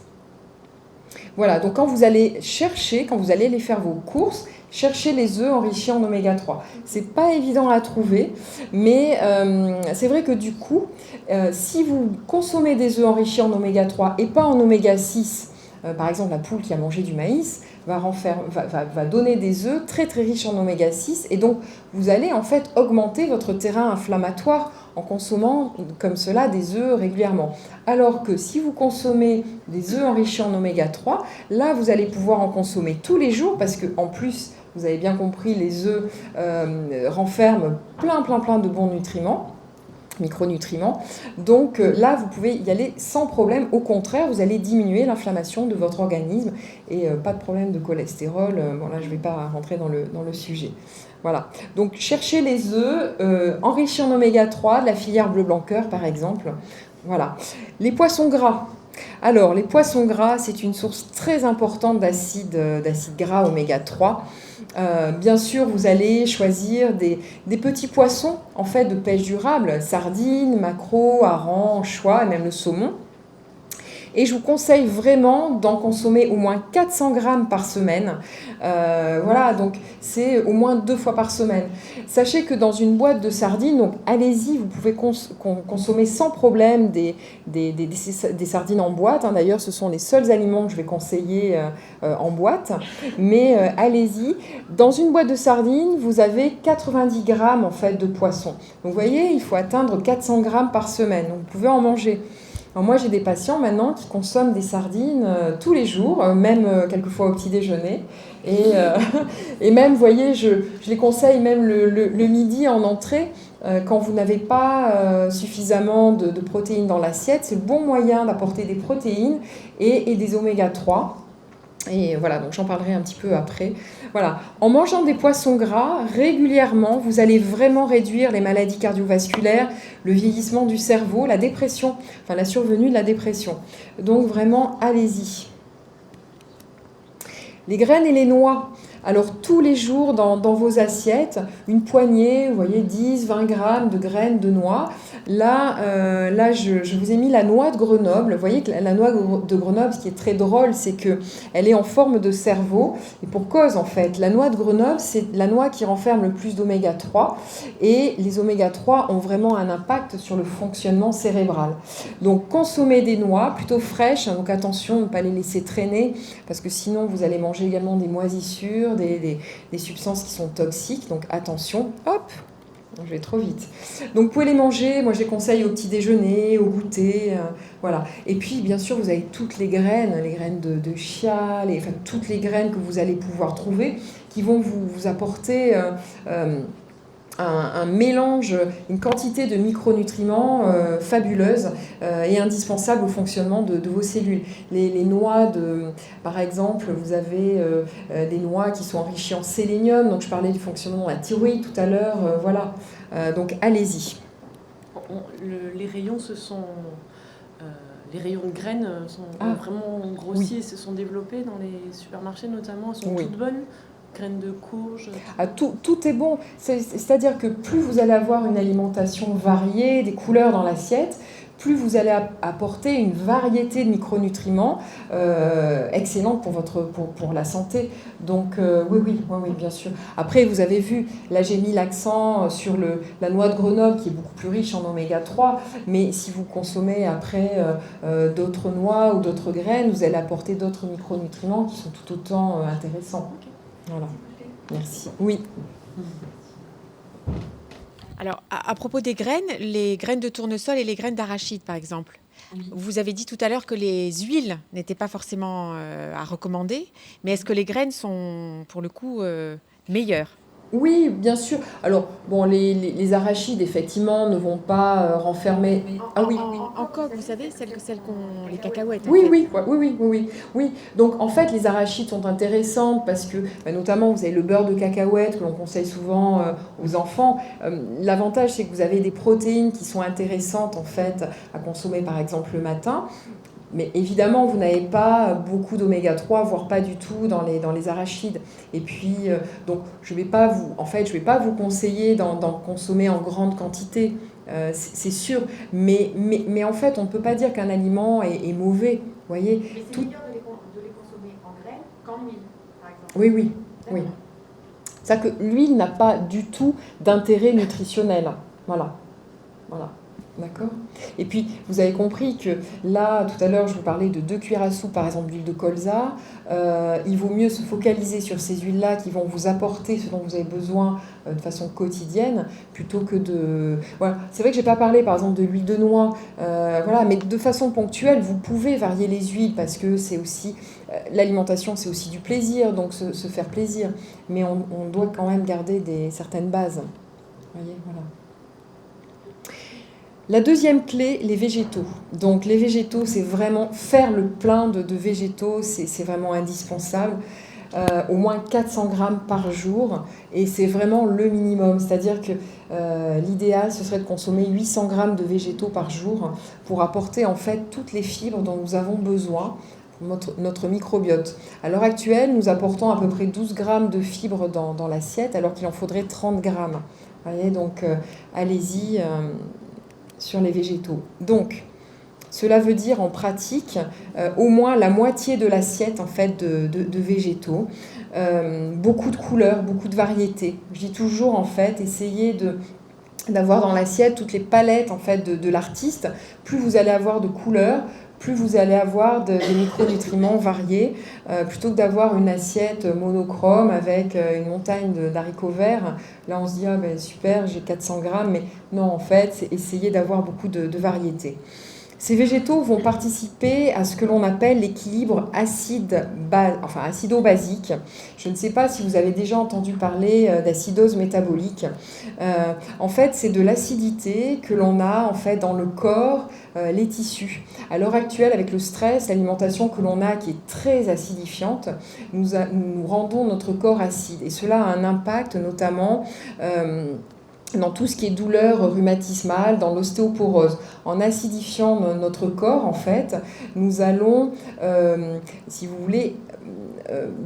Voilà, donc quand vous allez aller faire vos courses, cherchez les œufs enrichis en oméga 3. C'est pas évident à trouver, mais c'est vrai que du coup, si vous consommez des œufs enrichis en oméga 3 et pas en oméga 6, par exemple la poule qui a mangé du maïs, va donner des œufs très très riches en oméga 6 et donc vous allez en fait augmenter votre terrain inflammatoire en consommant comme cela des œufs régulièrement. Alors que si vous consommez des œufs enrichis en oméga 3, là vous allez pouvoir en consommer tous les jours parce que en plus, vous avez bien compris, les œufs renferment plein de bons nutriments. Micronutriments. Donc là, vous pouvez y aller sans problème. Au contraire, vous allez diminuer l'inflammation de votre organisme et pas de problème de cholestérol. Bon, là, je ne vais pas rentrer dans le sujet. Voilà. Donc, cherchez les œufs enrichis en oméga 3, de la filière bleu blanc cœur, par exemple. Voilà. Les poissons gras. Alors, les poissons gras, c'est une source très importante d'acide gras oméga 3. Bien sûr, vous allez choisir des petits poissons en fait de pêche durable, sardines, maquereaux, harengs, anchois et même le saumon. Et je vous conseille vraiment d'en consommer au moins 400 grammes par semaine. Voilà, donc c'est au moins 2 fois par semaine. Sachez que dans une boîte de sardines, donc allez-y, vous pouvez consommer sans problème des sardines en boîte. D'ailleurs, ce sont les seuls aliments que je vais conseiller en boîte. Mais allez-y, dans une boîte de sardines, vous avez 90 grammes en fait de poisson. Donc vous voyez, il faut atteindre 400 grammes par semaine. Donc vous pouvez en manger. Alors moi, j'ai des patients maintenant qui consomment des sardines tous les jours, même quelquefois au petit déjeuner. Et même, vous voyez, je les conseille même le midi en entrée, quand vous n'avez pas suffisamment de protéines dans l'assiette. C'est le bon moyen d'apporter des protéines et des oméga 3. Et voilà, donc j'en parlerai un petit peu après. Voilà, en mangeant des poissons gras régulièrement, vous allez vraiment réduire les maladies cardiovasculaires, le vieillissement du cerveau, la dépression, enfin la survenue de la dépression. Donc vraiment, allez-y. Les graines et les noix. Alors tous les jours dans vos assiettes, une poignée, vous voyez 10-20 grammes de graines de noix. Là, je vous ai mis la noix de Grenoble. Vous voyez que la noix de Grenoble, ce qui est très drôle, c'est qu'elle est en forme de cerveau. Et pour cause, en fait, la noix de Grenoble, c'est la noix qui renferme le plus d'oméga 3. Et les oméga 3 ont vraiment un impact sur le fonctionnement cérébral. Donc consommez des noix plutôt fraîches. Donc attention, ne pas les laisser traîner, parce que sinon vous allez manger également des moisissures, des substances qui sont toxiques, donc attention, hop, je vais trop vite. Donc vous pouvez les manger, moi je les conseille au petit déjeuner, au goûter, voilà. Et puis bien sûr vous avez toutes les graines de chia, enfin toutes les graines que vous allez pouvoir trouver, qui vont vous apporter un mélange, une quantité de micronutriments fabuleuse et indispensable au fonctionnement de vos cellules. Les noix, par exemple, vous avez des noix qui sont enrichies en sélénium, donc je parlais du fonctionnement de la thyroïde tout à l'heure, voilà. Donc allez-y. Les rayons les rayons de graines ont vraiment grossi et se sont développés dans les supermarchés notamment, elles sont toutes bonnes. Graines de courge. Tout est bon. C'est-à-dire que plus vous allez avoir une alimentation variée, des couleurs dans l'assiette, plus vous allez apporter une variété de micronutriments excellente pour la santé. Donc oui, bien sûr. Après, vous avez vu, là j'ai mis l'accent sur la noix de Grenoble qui est beaucoup plus riche en oméga 3, mais si vous consommez après d'autres noix ou d'autres graines, vous allez apporter d'autres micronutriments qui sont tout autant intéressants. Voilà, merci. Oui. Alors, à propos des graines, les graines de tournesol et les graines d'arachide, par exemple. Oui. Vous avez dit tout à l'heure que les huiles n'étaient pas forcément à recommander, mais est-ce que les graines sont, pour le coup, meilleures? Oui, bien sûr. Alors, bon, les arachides, effectivement, ne vont pas renfermer... Ah oui. En coque, vous savez, celles qu'ont les cacahuètes. Oui, en fait. oui, ouais, oui. Donc, en fait, les arachides sont intéressantes parce que, notamment, vous avez le beurre de cacahuète que l'on conseille souvent aux enfants. L'avantage, c'est que vous avez des protéines qui sont intéressantes, en fait, à consommer, par exemple, le matin. Mais évidemment, vous n'avez pas beaucoup d'oméga 3, voire pas du tout dans les arachides. Et puis, donc, je ne vais pas vous conseiller d'en consommer en grande quantité, c'est sûr. Mais en fait, on ne peut pas dire qu'un aliment est mauvais. Vous voyez, Mais c'est meilleur de les consommer en graines qu'en huile, par exemple. Oui. C'est-à-dire que l'huile n'a pas du tout d'intérêt nutritionnel. Voilà. D'accord. Et puis, vous avez compris que là, tout à l'heure, je vous parlais de 2 cuillères à soupe, par exemple, d'huile de colza. Il vaut mieux se focaliser sur ces huiles-là qui vont vous apporter ce dont vous avez besoin de façon quotidienne, plutôt que de... Voilà. C'est vrai que je n'ai pas parlé, par exemple, de l'huile de noix, mais de façon ponctuelle, vous pouvez varier les huiles, parce que c'est aussi... l'alimentation, c'est aussi du plaisir, donc se faire plaisir. Mais on doit quand même garder certaines bases. Vous voyez, voilà. La deuxième clé, les végétaux. Donc les végétaux, c'est vraiment faire le plein de végétaux, c'est vraiment indispensable. Au moins 400 grammes par jour, et c'est vraiment le minimum. C'est-à-dire que l'idéal, ce serait de consommer 800 grammes de végétaux par jour pour apporter en fait toutes les fibres dont nous avons besoin pour notre microbiote. À l'heure actuelle, nous apportons à peu près 12 grammes de fibres dans l'assiette, alors qu'il en faudrait 30 grammes. Vous voyez, donc allez-y sur les végétaux. Donc, cela veut dire en pratique au moins la moitié de l'assiette en fait de végétaux, beaucoup de couleurs, beaucoup de variétés. Je dis toujours en fait, essayez d'avoir dans l'assiette toutes les palettes en fait de l'artiste. Plus vous allez avoir de couleurs, plus vous allez avoir des micronutriments variés, plutôt que d'avoir une assiette monochrome avec une montagne d'haricots verts. Là, on se dit, ah, ben, super, j'ai 400 grammes, mais non, en fait, c'est essayer d'avoir beaucoup de variétés. Ces végétaux vont participer à ce que l'on appelle l'équilibre acido-basique. Je ne sais pas si vous avez déjà entendu parler d'acidose métabolique. En fait, c'est de l'acidité que l'on a en fait dans le corps, les tissus. À l'heure actuelle, avec le stress, l'alimentation que l'on a qui est très acidifiante, nous rendons notre corps acide. Et cela a un impact notamment dans tout ce qui est douleur rhumatismale, dans l'ostéoporose. En acidifiant notre corps, en fait, nous allons, si vous voulez,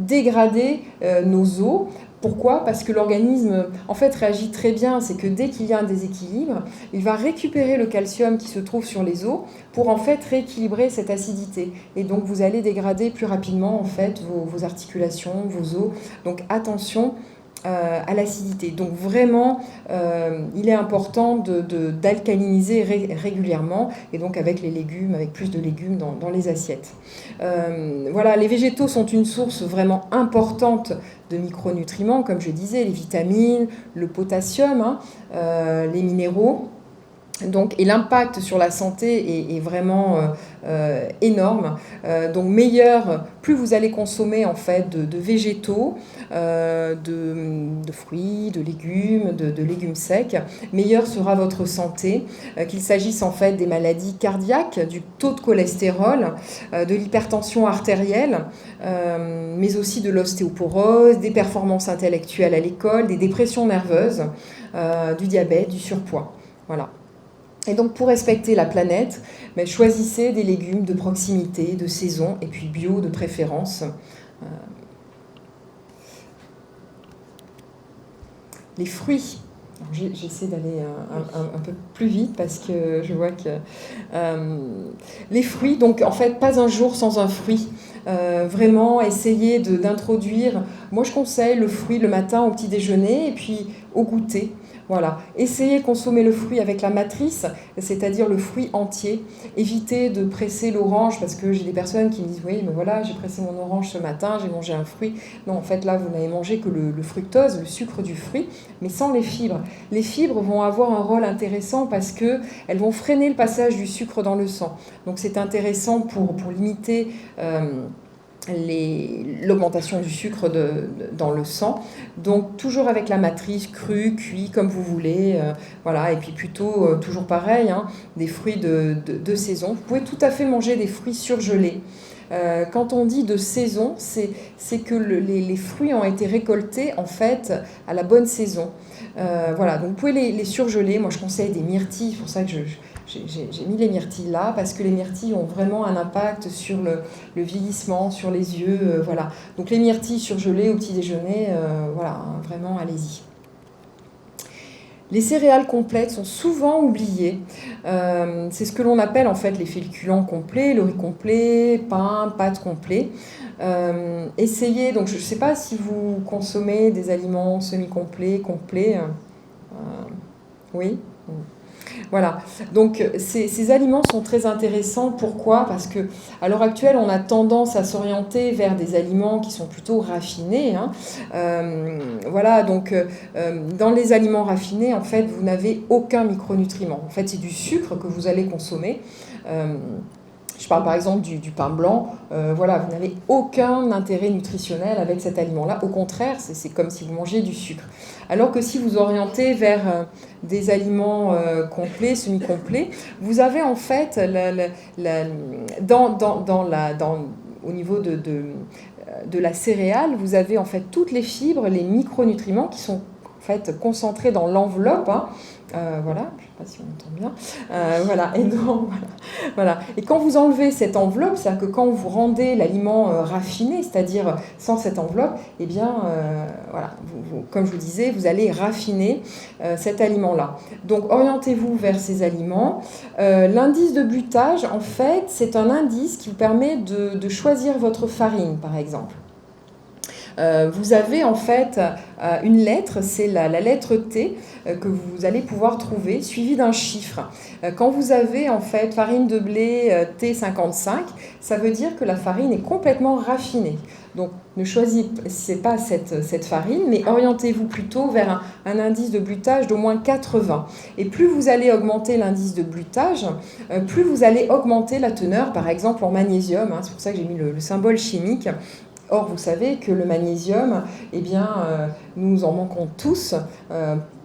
dégrader nos os. Pourquoi ? Parce que l'organisme, en fait, réagit très bien. C'est que dès qu'il y a un déséquilibre, il va récupérer le calcium qui se trouve sur les os pour, en fait, rééquilibrer cette acidité. Et donc, vous allez dégrader plus rapidement, en fait, vos articulations, vos os. Donc, attention à l'acidité. Donc vraiment, il est important d'alcaliniser régulièrement, et donc avec les légumes, avec plus de légumes dans les assiettes. Voilà, les végétaux sont une source vraiment importante de micronutriments, comme je disais, les vitamines, le potassium, les minéraux. Donc, et l'impact sur la santé est vraiment énorme. Donc meilleur, plus vous allez consommer en fait de végétaux, de fruits, de légumes, de légumes secs, meilleure sera votre santé, qu'il s'agisse en fait des maladies cardiaques, du taux de cholestérol, de l'hypertension artérielle, mais aussi de l'ostéoporose, des performances intellectuelles à l'école, des dépressions nerveuses, du diabète, du surpoids. Voilà. Et donc, pour respecter la planète, choisissez des légumes de proximité, de saison, et puis bio de préférence. Les fruits. J'essaie d'aller un peu plus vite parce que je vois que... les fruits, donc en fait, pas un jour sans un fruit. Vraiment, essayer d'introduire... Moi, je conseille le fruit le matin au petit déjeuner et puis au goûter. Voilà. Essayez de consommer le fruit avec la matrice, c'est-à-dire le fruit entier. Évitez de presser l'orange, parce que j'ai des personnes qui me disent « Oui, mais voilà, j'ai pressé mon orange ce matin, j'ai mangé un fruit. » Non, en fait, là, vous n'avez mangé que le fructose, le sucre du fruit, mais sans les fibres. Les fibres vont avoir un rôle intéressant parce qu'elles vont freiner le passage du sucre dans le sang. Donc, c'est intéressant pour limiter l'augmentation du sucre dans le sang. Donc toujours avec la matrice, cru, cuit, comme vous voulez. Voilà. Et puis plutôt, toujours pareil, hein, des fruits de saison. Vous pouvez tout à fait manger des fruits surgelés. Quand on dit de saison, c'est que les fruits ont été récoltés en fait à la bonne saison. Voilà, donc vous pouvez les surgeler. Moi je conseille des myrtilles, c'est pour ça que j'ai mis les myrtilles là, parce que les myrtilles ont vraiment un impact sur le vieillissement, sur les yeux. Voilà. Donc les myrtilles surgelées au petit déjeuner, voilà, hein, vraiment allez-y. Les céréales complètes sont souvent oubliées. C'est ce que l'on appelle en fait les féculents complets, le riz complet, pain, pâtes complets. Essayez, donc je ne sais pas si vous consommez des aliments semi-complets, complets. Oui. Voilà, donc ces aliments sont très intéressants. Pourquoi ? Parce qu'à l'heure actuelle, on a tendance à s'orienter vers des aliments qui sont plutôt raffinés. Hein. Voilà, donc dans les aliments raffinés, en fait, vous n'avez aucun micronutriment. En fait, c'est du sucre que vous allez consommer. Je parle par exemple du pain blanc. Voilà, vous n'avez aucun intérêt nutritionnel avec cet aliment-là. Au contraire, c'est comme si vous mangiez du sucre. Alors que si vous orientez vers des aliments complets, semi-complets, vous avez en fait, au niveau de la céréale, vous avez en fait toutes les fibres, les micronutriments qui sont en fait concentrés dans l'enveloppe. Hein. Voilà, je ne sais pas si on entend bien. Voilà. Et donc, voilà. Et quand vous enlevez cette enveloppe, c'est-à-dire que quand vous rendez l'aliment raffiné, c'est-à-dire sans cette enveloppe, eh bien, voilà, comme je vous disais, vous allez raffiner cet aliment-là. Donc, orientez-vous vers ces aliments. L'indice de buttage, en fait, c'est un indice qui vous permet de choisir votre farine, par exemple. Vous avez en fait une lettre, c'est la lettre T que vous allez pouvoir trouver, suivie d'un chiffre. Quand vous avez en fait farine de blé T55, ça veut dire que la farine est complètement raffinée. Donc ne choisissez pas cette farine, mais orientez-vous plutôt vers un indice de buttage d'au moins 80. Et plus vous allez augmenter l'indice de buttage, plus vous allez augmenter la teneur, par exemple en magnésium. Hein, c'est pour ça que j'ai mis le symbole chimique. Or, vous savez que le magnésium, eh bien, nous en manquons tous.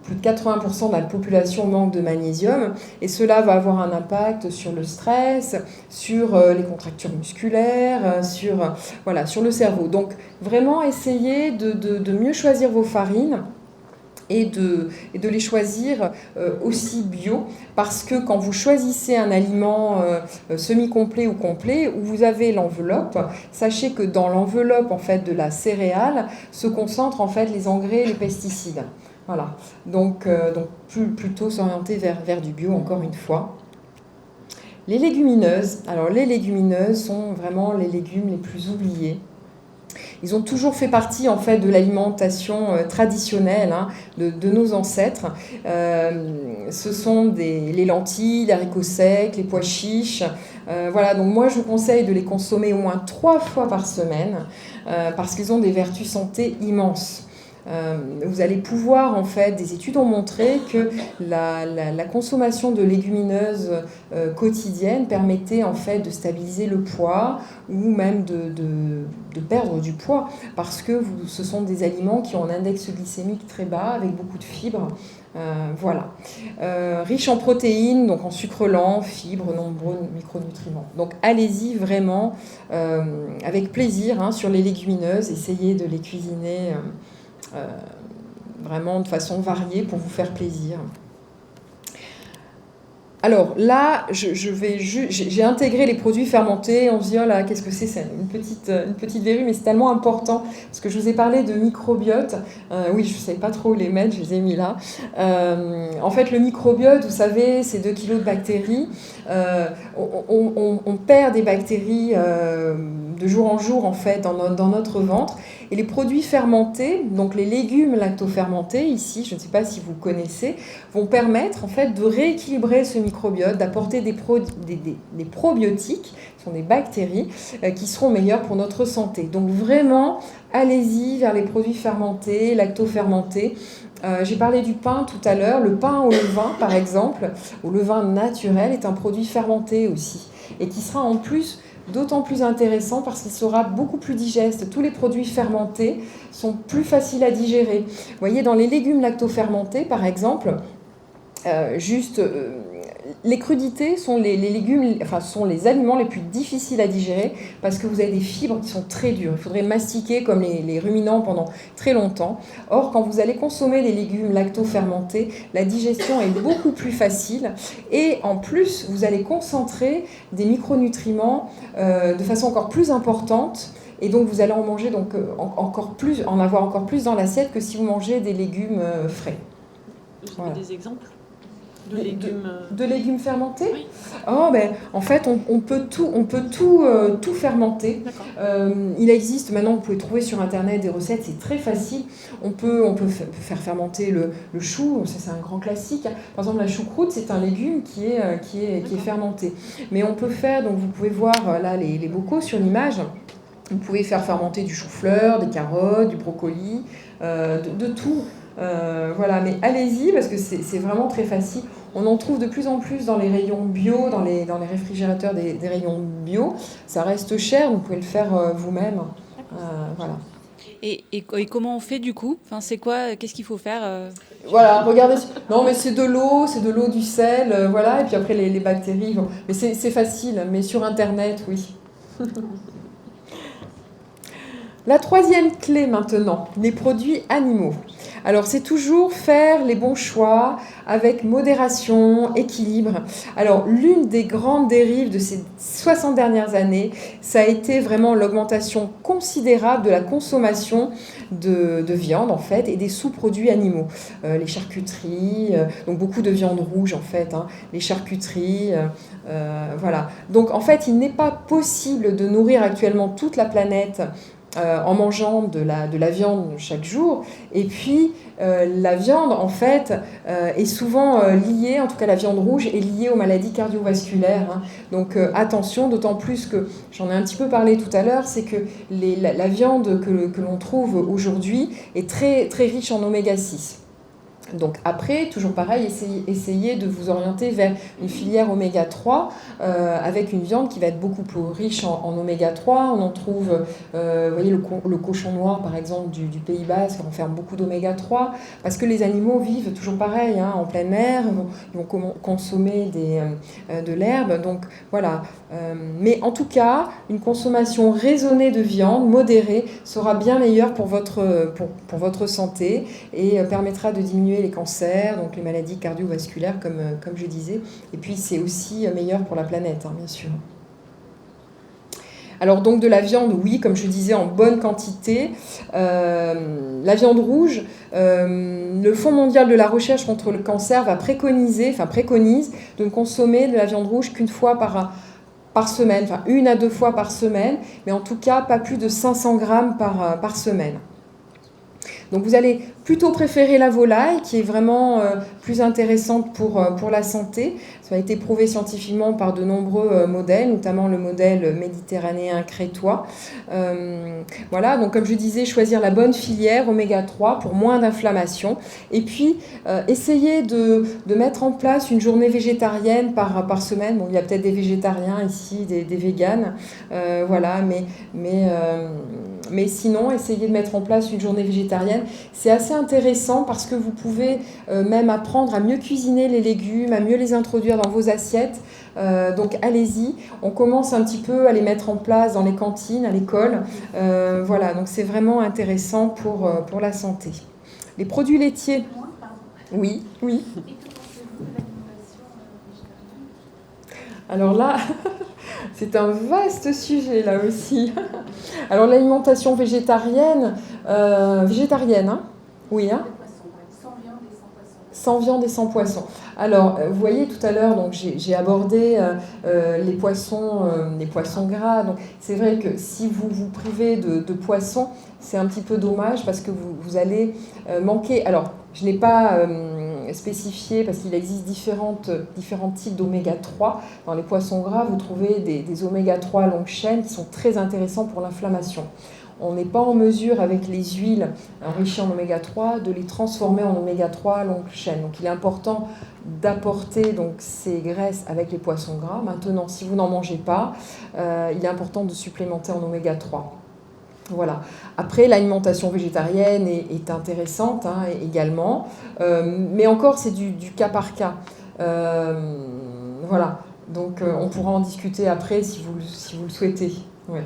Plus de 80% de la population manque de magnésium. Et cela va avoir un impact sur le stress, sur les contractures musculaires, sur le cerveau. Donc, vraiment, essayez de mieux choisir vos farines. Et de les choisir aussi bio, parce que quand vous choisissez un aliment semi-complet ou complet, où vous avez l'enveloppe, sachez que dans l'enveloppe en fait, de la céréale se concentrent en fait, les engrais et les pesticides. Voilà. Donc plutôt s'orienter vers du bio, encore une fois. Les légumineuses. Alors les légumineuses sont vraiment les légumes les plus oubliés. Ils ont toujours fait partie en fait de l'alimentation traditionnelle hein, de nos ancêtres. Ce sont les lentilles, les haricots secs, les pois chiches. Voilà, donc moi je vous conseille de les consommer au moins 3 fois par semaine parce qu'ils ont des vertus santé immenses. Vous allez pouvoir, en fait, des études ont montré que la consommation de légumineuses quotidiennes permettait en fait de stabiliser le poids ou même de perdre du poids parce que ce sont des aliments qui ont un index glycémique très bas avec beaucoup de fibres. Voilà. Riche en protéines, donc en sucre lent, fibres, nombreux micronutriments. Donc allez-y vraiment avec plaisir hein, sur les légumineuses, essayez de les cuisiner vraiment de façon variée pour vous faire plaisir. Alors là, j'ai intégré les produits fermentés. On se dit, oh là, qu'est-ce que c'est ? C'est une petite verrue, mais c'est tellement important. Parce que je vous ai parlé de microbiote. Oui, je ne sais pas trop où les mettre, je les ai mis là. En fait, le microbiote, vous savez, c'est 2 kilos de bactéries. On perd des bactéries de jour en jour en fait dans notre ventre. Et les produits fermentés, donc les légumes lactofermentés, ici, je ne sais pas si vous connaissez, vont permettre en fait de rééquilibrer ce microbiote, d'apporter des probiotiques, ce sont des bactéries, qui seront meilleures pour notre santé. Donc vraiment, allez-y vers les produits fermentés, lactofermentés. J'ai parlé du pain tout à l'heure. Le pain au levain, par exemple, au levain naturel, est un produit fermenté aussi, et qui sera en plus d'autant plus intéressant parce qu'il sera beaucoup plus digeste. Tous les produits fermentés sont plus faciles à digérer. Vous voyez, dans les légumes lactofermentés, par exemple, les crudités sont sont les aliments les plus difficiles à digérer parce que vous avez des fibres qui sont très dures. Il faudrait mastiquer comme les ruminants pendant très longtemps. Or, quand vous allez consommer des légumes lactofermentés, la digestion est beaucoup plus facile et en plus, vous allez concentrer des micronutriments de façon encore plus importante. Et donc, vous allez en manger en avoir encore plus dans l'assiette que si vous mangez des légumes frais. Vous avez des exemples de légumes fermentés? Oui. En fait, on peut tout fermenter. Il existe, maintenant vous pouvez trouver sur internet des recettes, c'est très facile. On peut faire fermenter le chou, ça c'est un grand classique. Par exemple, la choucroute, c'est un légume qui est fermenté. Mais on peut faire, donc vous pouvez voir là les bocaux sur l'image. Vous pouvez faire fermenter du chou-fleur, des carottes, du brocoli, de tout. Voilà, mais allez-y parce que c'est vraiment très facile. On en trouve de plus en plus dans les rayons bio, dans les réfrigérateurs des rayons bio. Ça reste cher, vous pouvez le faire vous-même. Voilà. Et comment on fait du coup? Enfin, c'est quoi? Qu'est-ce qu'il faut faire? Voilà, regardez. Non, mais c'est de l'eau, du sel, voilà. Et puis après les bactéries. Bon. Mais c'est facile, mais sur internet, oui. La troisième clé maintenant, les produits animaux. Alors c'est toujours faire les bons choix avec modération, équilibre. Alors l'une des grandes dérives de ces 60 dernières années, ça a été vraiment l'augmentation considérable de la consommation de viande en fait et des sous-produits animaux. Les charcuteries, donc beaucoup de viande rouge en fait, les charcuteries, voilà. Donc en fait il n'est pas possible de nourrir actuellement toute la planète en mangeant de la viande chaque jour. Et puis, la viande, en fait, est souvent liée, en tout cas la viande rouge, est liée aux maladies cardiovasculaires. Donc, attention, d'autant plus que, j'en ai un petit peu parlé tout à l'heure, c'est que la viande que l'on trouve aujourd'hui est très, très riche en oméga 6. Donc après, toujours pareil, essayez de vous orienter vers une filière oméga 3 avec une viande qui va être beaucoup plus riche en oméga 3. On en trouve, vous voyez, le cochon noir par exemple du Pays Basque renferme beaucoup d'oméga 3 parce que les animaux vivent toujours pareil, en plein air, ils vont consommer de l'herbe. Donc voilà. Mais en tout cas, une consommation raisonnée de viande, modérée, sera bien meilleure pour votre santé et permettra de diminuer les cancers, donc les maladies cardiovasculaires, comme je disais. Et puis, c'est aussi meilleur pour la planète, bien sûr. Alors, donc, de la viande, oui, comme je disais, en bonne quantité. La viande rouge, le Fonds mondial de la recherche contre le cancer préconise de ne consommer de la viande rouge qu'une fois par semaine, 1 à 2 fois par semaine, mais en tout cas, pas plus de 500 grammes par semaine. Donc vous allez plutôt préférer la volaille, qui est vraiment plus intéressante pour la santé. Ça a été prouvé scientifiquement par de nombreux modèles, notamment le modèle méditerranéen crétois. Voilà, donc comme je disais, choisir la bonne filière oméga 3 pour moins d'inflammation. Et puis, essayez de mettre en place une journée végétarienne par semaine. Bon, il y a peut-être des végétariens ici, des véganes, voilà, mais sinon, essayez de mettre en place une journée végétarienne. C'est assez intéressant parce que vous pouvez même apprendre à mieux cuisiner les légumes, à mieux les introduire dans vos assiettes. Donc allez-y, on commence un petit peu à les mettre en place dans les cantines, à l'école. Voilà, donc c'est vraiment intéressant pour la santé. Les produits laitiers. Oui. Alors là, c'est un vaste sujet là aussi. Alors l'alimentation végétarienne, oui, Sans viande et sans poisson. Alors, vous voyez tout à l'heure, donc j'ai abordé les poissons gras. Donc, c'est vrai que si vous vous privez de poisson, c'est un petit peu dommage parce que vous allez manquer. Alors, je n'ai pas spécifié parce qu'il existe différents types d'oméga 3. Dans les poissons gras, vous trouvez des oméga 3 longue chaîne qui sont très intéressants pour l'inflammation. On n'est pas en mesure, avec les huiles enrichies en oméga 3, de les transformer en oméga 3 longue chaîne. Donc il est important d'apporter donc, ces graisses avec les poissons gras. Maintenant, si vous n'en mangez pas, il est important de supplémenter en oméga 3. Voilà. Après, l'alimentation végétarienne est intéressante également, mais encore, c'est du cas par cas. Voilà. Donc on pourra en discuter après si vous le souhaitez. Ouais.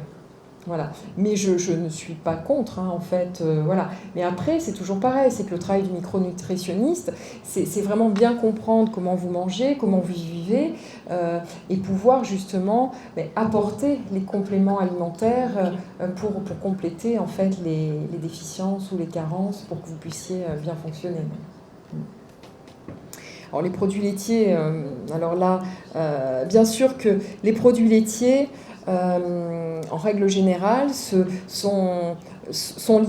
Voilà. Mais je ne suis pas contre, en fait. Voilà. Mais après, c'est toujours pareil, c'est que le travail du micronutritionniste, c'est vraiment bien comprendre comment vous mangez, comment vous vivez, et pouvoir justement apporter les compléments alimentaires pour compléter en fait les déficiences ou les carences pour que vous puissiez bien fonctionner. Alors les produits laitiers, alors là, bien sûr que les produits laitiers, en règle générale, sont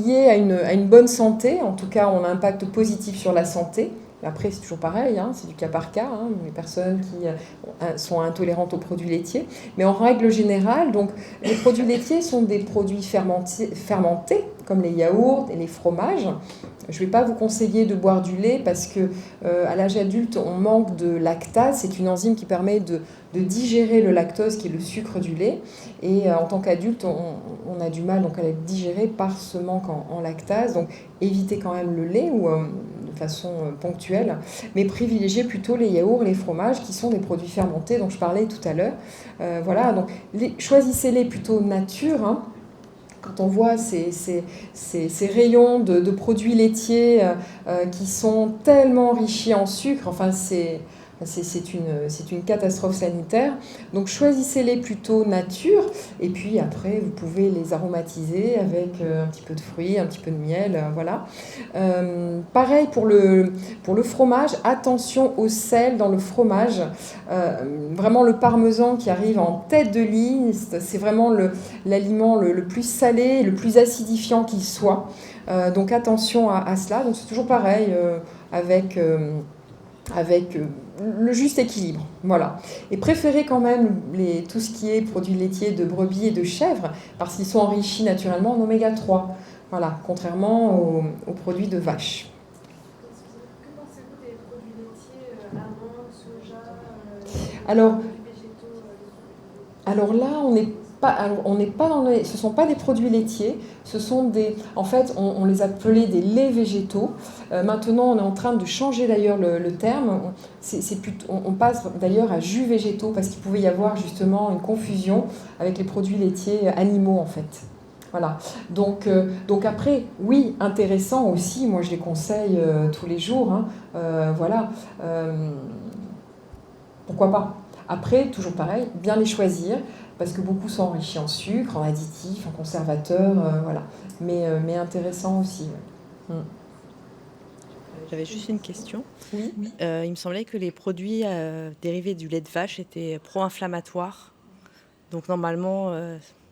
liés à une bonne santé, en tout cas ont un impact positif sur la santé. Après, c'est toujours pareil, c'est du cas par cas, les personnes qui sont intolérantes aux produits laitiers. Mais en règle générale, donc, les produits laitiers sont des produits fermentés, comme les yaourts et les fromages. Je ne vais pas vous conseiller de boire du lait parce que à l'âge adulte, on manque de lactase. C'est une enzyme qui permet de digérer le lactose, qui est le sucre du lait. Et en tant qu'adulte, on a du mal donc, à être digéré par ce manque en lactase. Donc, évitez quand même le lait ou de façon ponctuelle, mais privilégiez plutôt les yaourts et les fromages qui sont des produits fermentés dont je parlais tout à l'heure. Voilà, donc choisissez-les plutôt nature. Quand on voit ces rayons de produits laitiers qui sont tellement enrichis en sucre, enfin c'est une catastrophe sanitaire. Donc choisissez-les plutôt nature et puis après vous pouvez les aromatiser avec un petit peu de fruits, un petit peu de miel, voilà. Pareil pour le fromage, attention au sel dans le fromage. Vraiment le parmesan qui arrive en tête de liste, c'est vraiment l'aliment le plus salé, le plus acidifiant qu'il soit. Donc attention à cela. Donc c'est toujours pareil avec le juste équilibre, voilà. Et préférez quand même tout ce qui est produits laitiers de brebis et de chèvre, parce qu'ils sont enrichis naturellement en oméga 3, voilà, contrairement aux produits de vache. Que pensez-vous des produits laitiers, amandes, soja, végétaux Alors là, on n'est pas dans ce ne sont pas des produits laitiers, ce sont en fait, on les appelait des laits végétaux. Maintenant, on est en train de changer d'ailleurs le terme. On passe d'ailleurs à jus végétaux parce qu'il pouvait y avoir justement une confusion avec les produits laitiers animaux en fait. Voilà. Donc après, oui, intéressant aussi. Moi, je les conseille tous les jours. Voilà. Pourquoi pas ? Après, toujours pareil, bien les choisir, parce que beaucoup sont enrichis en sucre, en additifs, en conservateurs, voilà. Mais intéressant aussi. Ouais. J'avais juste une question. Oui. Il me semblait que les produits dérivés du lait de vache étaient pro-inflammatoires. Donc normalement,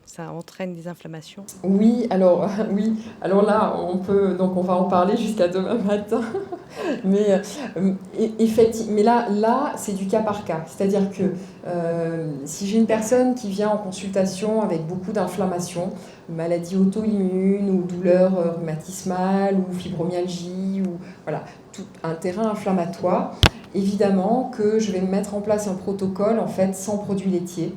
ça entraîne des inflammations. Oui, alors là, on va en parler jusqu'à demain matin. Mais effectivement, mais là, c'est du cas par cas. C'est-à-dire que si j'ai une personne qui vient en consultation avec beaucoup d'inflammation, maladie auto-immune ou douleur rhumatismale ou fibromyalgie ou voilà, tout un terrain inflammatoire, évidemment que je vais mettre en place un protocole en fait sans produits laitiers.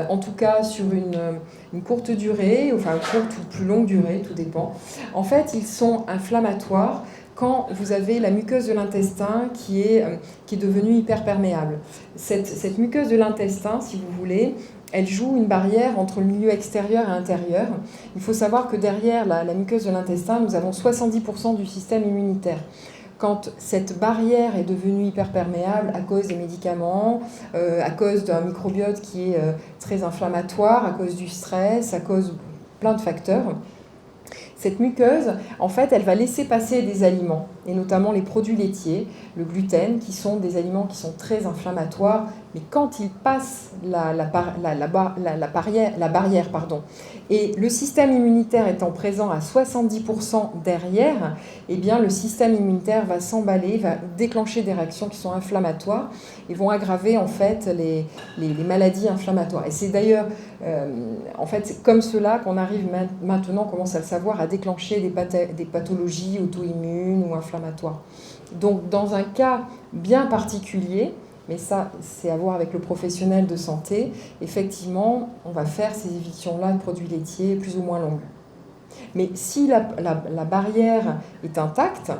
En tout cas sur une courte durée, enfin courte ou plus longue durée, tout dépend. En fait, ils sont inflammatoires quand vous avez la muqueuse de l'intestin qui est devenue hyperperméable. Cette muqueuse de l'intestin, si vous voulez, elle joue une barrière entre le milieu extérieur et intérieur. Il faut savoir que derrière la muqueuse de l'intestin, nous avons 70% du système immunitaire. Quand cette barrière est devenue hyperperméable à cause des médicaments, à cause d'un microbiote qui est très inflammatoire, à cause du stress, à cause de plein de facteurs, Cette muqueuse, en fait, elle va laisser passer des aliments, et notamment les produits laitiers, le gluten, qui sont des aliments qui sont très inflammatoires, mais quand ils passent la barrière, et le système immunitaire étant présent à 70% derrière, eh bien, le système immunitaire va s'emballer, va déclencher des réactions qui sont inflammatoires et vont aggraver en fait les maladies inflammatoires. Et c'est d'ailleurs en fait, c'est comme cela qu'on arrive maintenant, on commence à le savoir, à déclencher des pathologies auto-immunes ou inflammatoires. Donc dans un cas bien particulier, mais ça c'est à voir avec le professionnel de santé, effectivement on va faire ces évictions-là de produits laitiers plus ou moins longues. Mais si la barrière est intacte,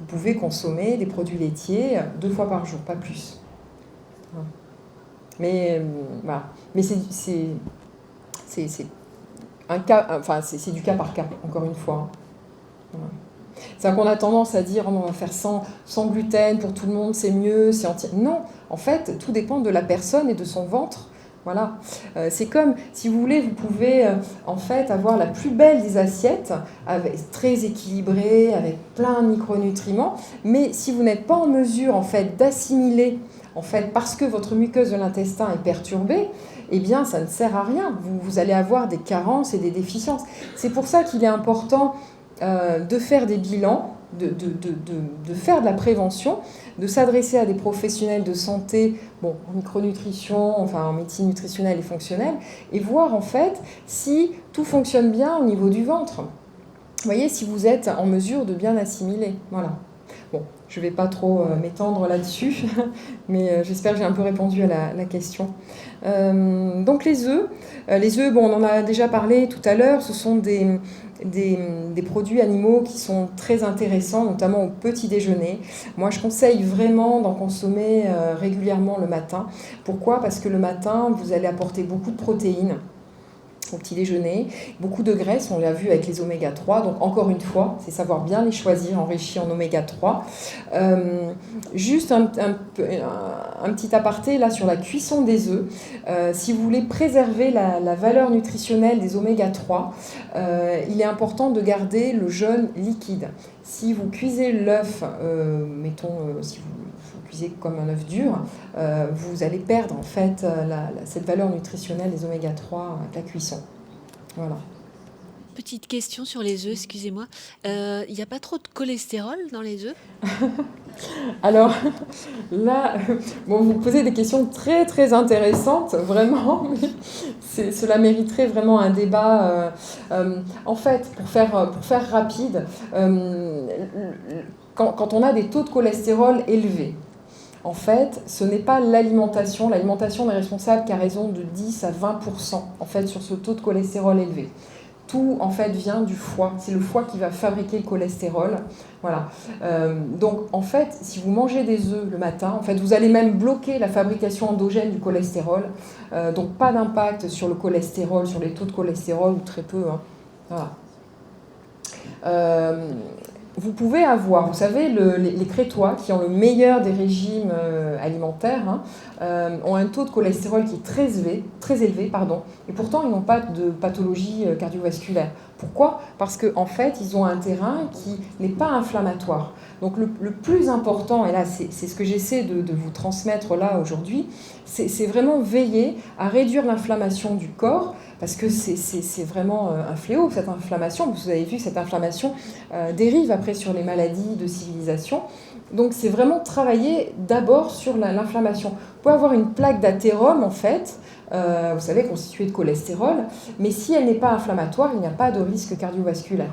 vous pouvez consommer des produits laitiers 2 fois par jour, pas plus. Mais voilà. Mais c'est un cas, enfin c'est du cas par cas, encore une fois. Voilà. C'est qu'on a tendance à dire on va faire sans gluten pour tout le monde, c'est mieux, c'est entier. Non, en fait, tout dépend de la personne et de son ventre. Voilà. C'est comme, si vous voulez, vous pouvez en fait avoir la plus belle des assiettes, très équilibrée, avec plein de micronutriments, mais si vous n'êtes pas en mesure en fait d'assimiler, en fait, parce que votre muqueuse de l'intestin est perturbée, eh bien, ça ne sert à rien. Vous allez avoir des carences et des déficiences. C'est pour ça qu'il est important de faire des bilans, de faire de la prévention, de s'adresser à des professionnels de santé, en micronutrition, enfin en médecine nutritionnelle et fonctionnelle, et voir en fait si tout fonctionne bien au niveau du ventre. Vous voyez, si vous êtes en mesure de bien assimiler. Voilà. Bon, je ne vais pas trop m'étendre là-dessus, mais j'espère que j'ai un peu répondu à la question. Donc les œufs, on en a déjà parlé tout à l'heure, ce sont des produits animaux qui sont très intéressants, notamment au petit déjeuner. Moi, je conseille vraiment d'en consommer régulièrement le matin. Pourquoi ? Parce que le matin, vous allez apporter beaucoup de protéines au petit déjeuner, beaucoup de graisses, on l'a vu avec les oméga 3, donc encore une fois, c'est savoir bien les choisir enrichis en oméga 3. Juste un petit aparté là sur la cuisson des œufs. Si vous voulez préserver la valeur nutritionnelle des oméga 3, il est important de garder le jaune liquide. Si vous cuisez l'œuf, si vous cuisez comme un œuf dur, vous allez perdre en fait cette valeur nutritionnelle des oméga 3 avec la cuisson. Voilà. Petite question sur les œufs, excusez-moi. Il n'y a pas trop de cholestérol dans les œufs ? Alors là, vous posez des questions très très intéressantes, vraiment. Cela mériterait vraiment un débat. En fait, pour faire rapide, quand on a des taux de cholestérol élevés, en fait, ce n'est pas l'alimentation. L'alimentation n'est responsable qu'à raison de 10 à 20% en fait, sur ce taux de cholestérol élevé. Tout, en fait, vient du foie. C'est le foie qui va fabriquer le cholestérol. Voilà. Donc, en fait, si vous mangez des œufs le matin, en fait, vous allez même bloquer la fabrication endogène du cholestérol. Donc, pas d'impact sur le cholestérol, sur les taux de cholestérol, ou très peu. Voilà. Vous pouvez avoir, vous savez, les Crétois, qui ont le meilleur des régimes alimentaires, ont un taux de cholestérol qui est très élevé, et pourtant ils n'ont pas de pathologie cardiovasculaire. Pourquoi ? Parce qu'en fait, ils ont un terrain qui n'est pas inflammatoire. Donc le plus important, et là c'est ce que j'essaie de vous transmettre là aujourd'hui, c'est vraiment veiller à réduire l'inflammation du corps, parce que c'est vraiment un fléau, cette inflammation. Vous avez vu, cette inflammation dérive après sur les maladies de civilisation. Donc c'est vraiment travailler d'abord sur l'inflammation. Vous pouvez avoir une plaque d'athérome, en fait, vous savez, constituée de cholestérol, mais si elle n'est pas inflammatoire, il n'y a pas de risque cardiovasculaire.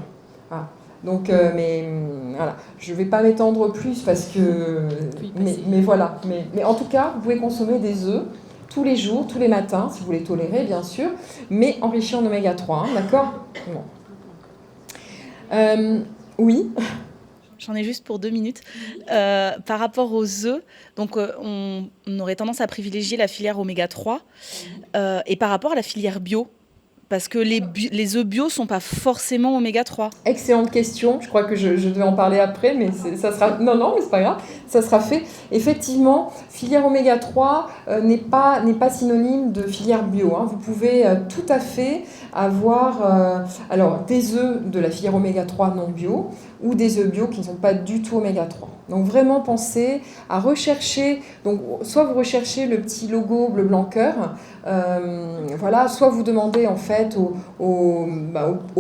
Voilà. Donc, voilà, je ne vais pas m'étendre plus parce que... Mais voilà. Mais en tout cas, vous pouvez consommer des œufs tous les jours, tous les matins, si vous les tolérez, bien sûr, mais enrichis en oméga 3, d'accord ? Bon. Oui. J'en ai juste pour 2 minutes. Par rapport aux œufs, donc on aurait tendance à privilégier la filière oméga 3. Et par rapport à la filière bio, Parce que les œufs bio sont pas forcément oméga 3. Excellente question. Je crois que je devais en parler après, mais ça sera... Non, mais c'est pas grave. Ça sera fait. Effectivement, filière oméga 3 n'est pas synonyme de filière bio. Hein. Vous pouvez tout à fait avoir alors, des œufs de la filière oméga 3 non bio ou des œufs bio qui ne sont pas du tout oméga 3. Donc vraiment pensez à rechercher, donc soit vous recherchez le petit logo bleu blanc cœur, voilà, soit vous demandez en fait aux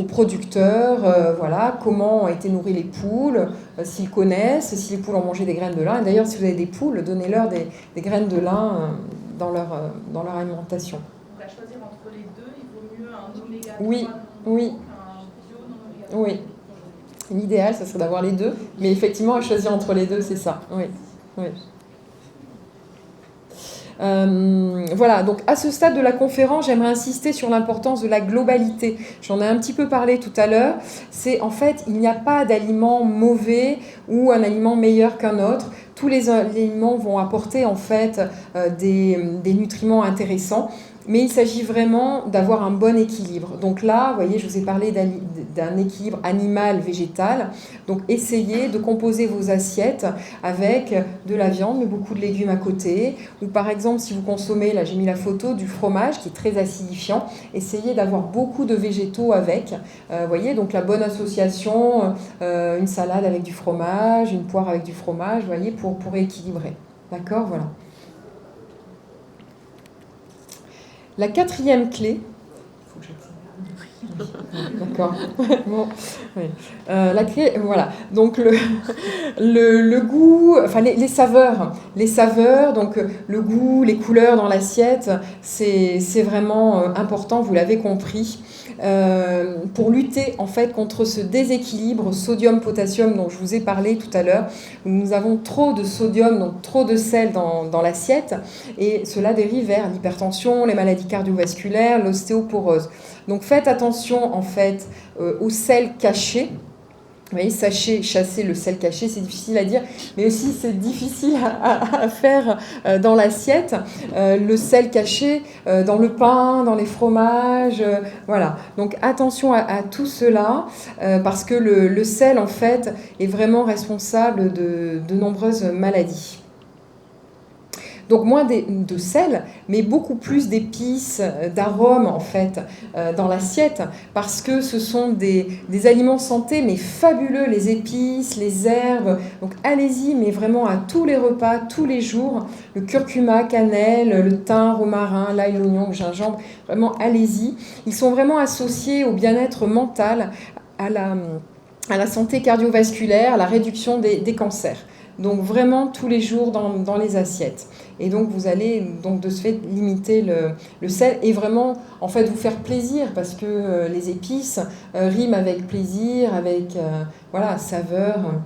producteurs voilà, comment ont été nourries les poules, s'ils connaissent, si les poules ont mangé des graines de lin. Et d'ailleurs, si vous avez des poules, donnez-leur des graines de lin dans leur alimentation. Donc à choisir entre les deux, il vaut mieux un oméga 3 oui, non oui. qu'un bio non oméga 3. Oui. L'idéal, ça serait d'avoir les deux, mais effectivement, à choisir entre les deux, c'est ça. Oui. Oui. Voilà, donc à ce stade de la conférence, j'aimerais insister sur l'importance de la globalité. J'en ai un petit peu parlé tout à l'heure. C'est en fait, il n'y a pas d'aliment mauvais ou un aliment meilleur qu'un autre. Tous les aliments vont apporter en fait des nutriments intéressants. Mais il s'agit vraiment d'avoir un bon équilibre. Donc là, vous voyez, je vous ai parlé d'un équilibre animal-végétal. Donc essayez de composer vos assiettes avec de la viande, mais beaucoup de légumes à côté. Ou par exemple, si vous consommez, là j'ai mis la photo du fromage qui est très acidifiant, essayez d'avoir beaucoup de végétaux avec. Vous voyez, donc la bonne association, une salade avec du fromage, une poire avec du fromage, vous voyez, pour équilibrer. D'accord, voilà. La quatrième clé, d'accord. Bon, oui. La clé, voilà. Donc le goût, enfin les saveurs, donc le goût, les couleurs dans l'assiette, c'est vraiment important. Vous l'avez compris. Pour lutter en fait contre ce déséquilibre sodium-potassium dont je vous ai parlé tout à l'heure. Nous avons trop de sodium, donc trop de sel dans l'assiette, et cela dérive vers l'hypertension, les maladies cardiovasculaires, l'ostéoporose. Donc faites attention en fait au sel caché. Vous voyez, chasser le sel caché, c'est difficile à dire, mais aussi c'est difficile à faire dans l'assiette. Le sel caché dans le pain, dans les fromages, voilà. Donc attention à tout cela, parce que le sel, en fait, est vraiment responsable de nombreuses maladies. Donc moins de sel, mais beaucoup plus d'épices, d'arômes en fait dans l'assiette, parce que ce sont des aliments santé, mais fabuleux, les épices, les herbes. Donc allez-y, mais vraiment à tous les repas, tous les jours, le curcuma, cannelle, le thym, romarin, l'ail, l'oignon, le gingembre, vraiment allez-y. Ils sont vraiment associés au bien-être mental, à la santé cardiovasculaire, à la réduction des cancers. Donc vraiment tous les jours dans les assiettes. Et donc vous allez donc de ce fait limiter le sel et vraiment en fait vous faire plaisir, parce que les épices riment avec plaisir, avec voilà, saveur.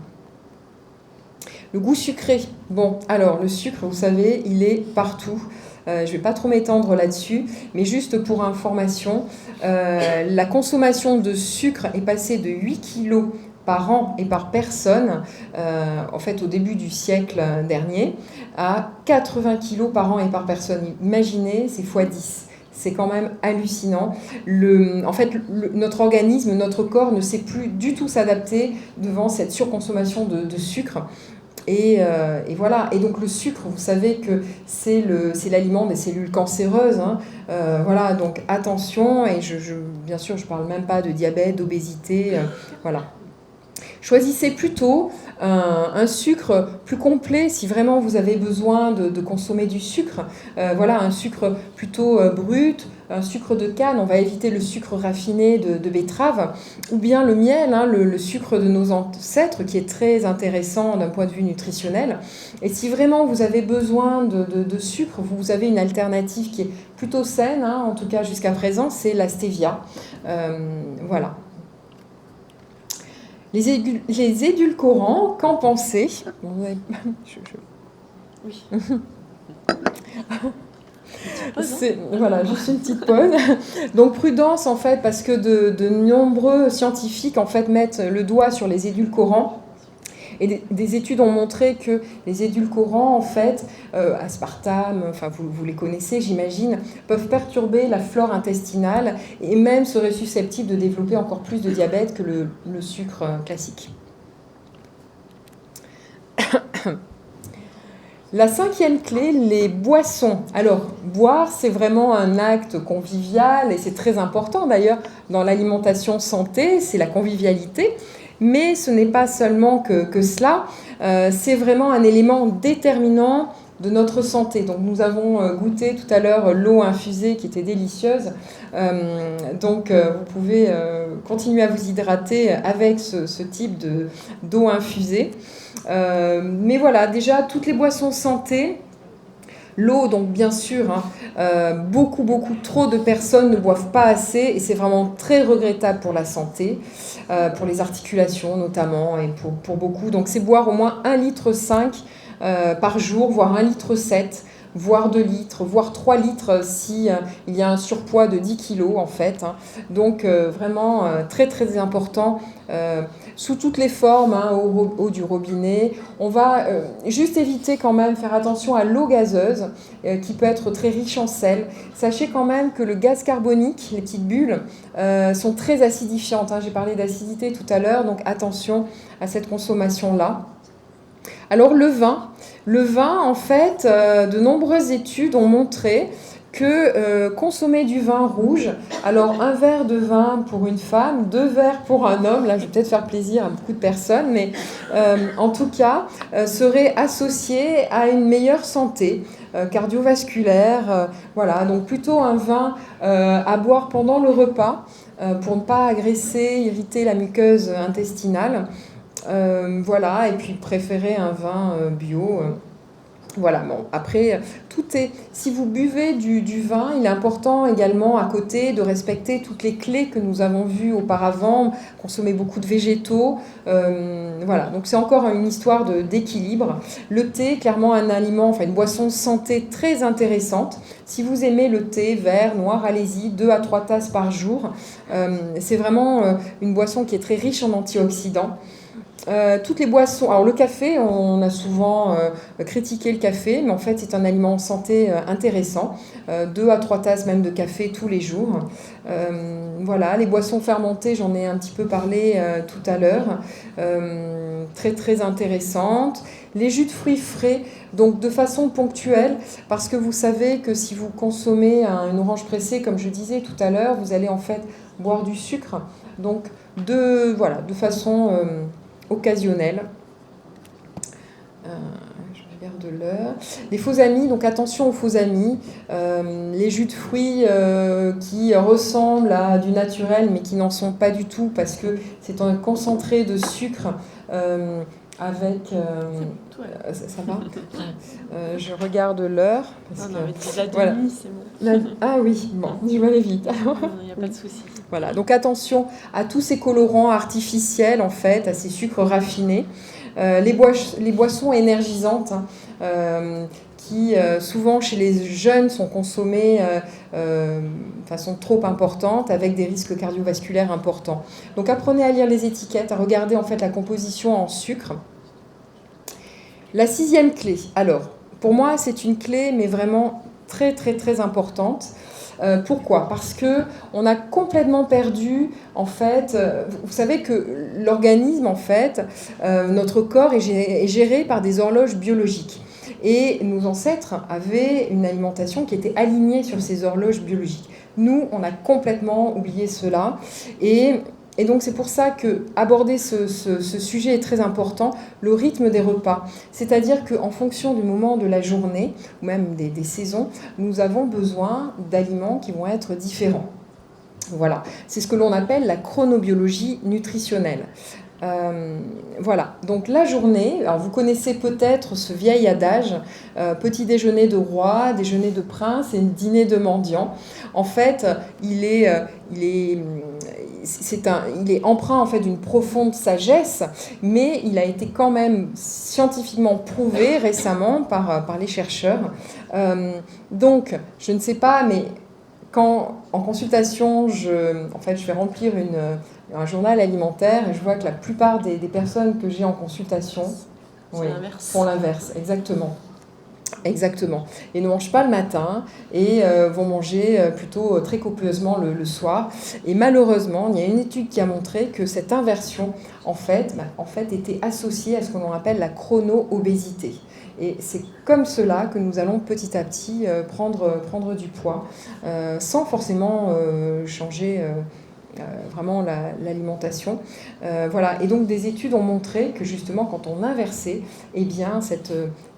Le goût sucré. Bon, alors le sucre, vous savez, il est partout. Je ne vais pas trop m'étendre là-dessus, mais juste pour information, la consommation de sucre est passée de 8 kilos par an et par personne, en fait au début du siècle dernier, à 80 kilos par an et par personne. Imaginez, c'est x10. C'est quand même hallucinant. En fait, notre organisme, notre corps ne sait plus du tout s'adapter devant cette surconsommation de sucre. Et voilà. Et donc le sucre, vous savez que c'est l'aliment des cellules cancéreuses. Hein. Voilà, donc attention. Et bien sûr, je ne parle même pas de diabète, d'obésité. Voilà. Choisissez plutôt un sucre plus complet si vraiment vous avez besoin de consommer du sucre. Voilà, un sucre plutôt brut, un sucre de canne, on va éviter le sucre raffiné de betterave, ou bien le miel, hein, le sucre de nos ancêtres, qui est très intéressant d'un point de vue nutritionnel. Et si vraiment vous avez besoin de sucre, vous avez une alternative qui est plutôt saine, hein, en tout cas jusqu'à présent, c'est la stevia. Voilà. Les édulcorants, qu'en pensez ? Oui. Voilà, juste une petite pause. Donc prudence en fait, parce que de nombreux scientifiques en fait mettent le doigt sur les édulcorants. Et des études ont montré que les édulcorants, en fait, aspartame, enfin vous les connaissez, j'imagine, peuvent perturber la flore intestinale et même seraient susceptibles de développer encore plus de diabète que le sucre classique. La 5e clé, les boissons. Alors, boire, c'est vraiment un acte convivial et c'est très important d'ailleurs dans l'alimentation santé, c'est la convivialité. Mais ce n'est pas seulement que cela, c'est vraiment un élément déterminant de notre santé. Donc nous avons goûté tout à l'heure l'eau infusée qui était délicieuse. Donc vous pouvez continuer à vous hydrater avec ce type d'eau infusée. Mais voilà, déjà toutes les boissons santé, l'eau donc bien sûr, beaucoup trop de personnes ne boivent pas assez et c'est vraiment très regrettable pour la santé, pour les articulations notamment et pour beaucoup. Donc c'est boire au moins 1,5 litre par jour, voire 1,7 litre, voire 2 litres, voire 3 litres si il y a un surpoids de 10 kilos en fait. Donc vraiment très important sous toutes les formes, eau du robinet. On va juste éviter quand même, faire attention à l'eau gazeuse qui peut être très riche en sel. Sachez quand même que le gaz carbonique, les petites bulles, sont très acidifiantes. J'ai parlé d'acidité tout à l'heure, donc attention à cette consommation-là. Alors le vin, en fait, de nombreuses études ont montré que consommer du vin rouge, alors un verre de vin pour une femme, 2 verres pour un homme, là je vais peut-être faire plaisir à beaucoup de personnes, mais en tout cas, serait associé à une meilleure santé cardiovasculaire. Voilà, donc plutôt un vin à boire pendant le repas pour ne pas agresser, irriter la muqueuse intestinale. Voilà, et puis préférer un vin bio. Voilà, bon, après, si vous buvez du vin, il est important également à côté de respecter toutes les clés que nous avons vues auparavant, consommer beaucoup de végétaux, voilà, donc c'est encore une histoire d'équilibre. Le thé, clairement un aliment, enfin une boisson santé très intéressante. Si vous aimez le thé vert, noir, allez-y, 2 à 3 tasses par jour. C'est vraiment une boisson qui est très riche en antioxydants. Toutes les boissons, alors le café, on a souvent critiqué le café, mais en fait c'est un aliment santé intéressant, 2 à 3 tasses même de café tous les jours. Voilà, les boissons fermentées, j'en ai un petit peu parlé tout à l'heure, très intéressantes. Les jus de fruits frais, donc de façon ponctuelle, parce que vous savez que si vous consommez une orange pressée, comme je disais tout à l'heure, vous allez en fait boire du sucre, donc de façon occasionnelle. Je regarde l'heure. Les faux amis, donc attention aux faux amis. Les jus de fruits qui ressemblent à du naturel mais qui n'en sont pas du tout parce que c'est un concentré de sucre avec... ça va je regarde l'heure. Non, mais déjà demi, c'est bon. Ah oui, bon, je vais aller vite. Il n'y a pas de souci. Voilà, donc attention à tous ces colorants artificiels, en fait, à ces sucres raffinés. Les boissons énergisantes, qui souvent chez les jeunes sont consommées de façon trop importante, avec des risques cardiovasculaires importants. Donc apprenez à lire les étiquettes, à regarder en fait la composition en sucre. La 6e clé, alors, pour moi c'est une clé, mais vraiment très importante. Pourquoi ? Parce que on a complètement perdu, en fait, vous savez que l'organisme, en fait, notre corps est géré par des horloges biologiques. Et nos ancêtres avaient une alimentation qui était alignée sur ces horloges biologiques. Nous, on a complètement oublié cela. Et donc c'est pour ça qu'aborder ce sujet est très important, le rythme des repas. C'est-à-dire qu'en fonction du moment de la journée, ou même des saisons, nous avons besoin d'aliments qui vont être différents. Voilà, c'est ce que l'on appelle la chronobiologie nutritionnelle. Voilà, donc la journée, alors vous connaissez peut-être ce vieil adage, petit déjeuner de roi, déjeuner de prince et dîner de mendiant. En fait, il est empreint en fait d'une profonde sagesse, mais il a été quand même scientifiquement prouvé récemment par les chercheurs. Donc, je ne sais pas, mais quand en consultation, je fais remplir un journal alimentaire et je vois que la plupart des personnes que j'ai en consultation font l'inverse, exactement. Exactement. Et ne mangent pas le matin et vont manger plutôt très copieusement le soir. Et malheureusement, il y a une étude qui a montré que cette inversion, en fait, était associée à ce que l'on appelle la chrono-obésité. Et c'est comme cela que nous allons petit à petit prendre du poids, sans forcément changer vraiment l'alimentation. Voilà. Et donc des études ont montré que justement quand on inversait, eh bien,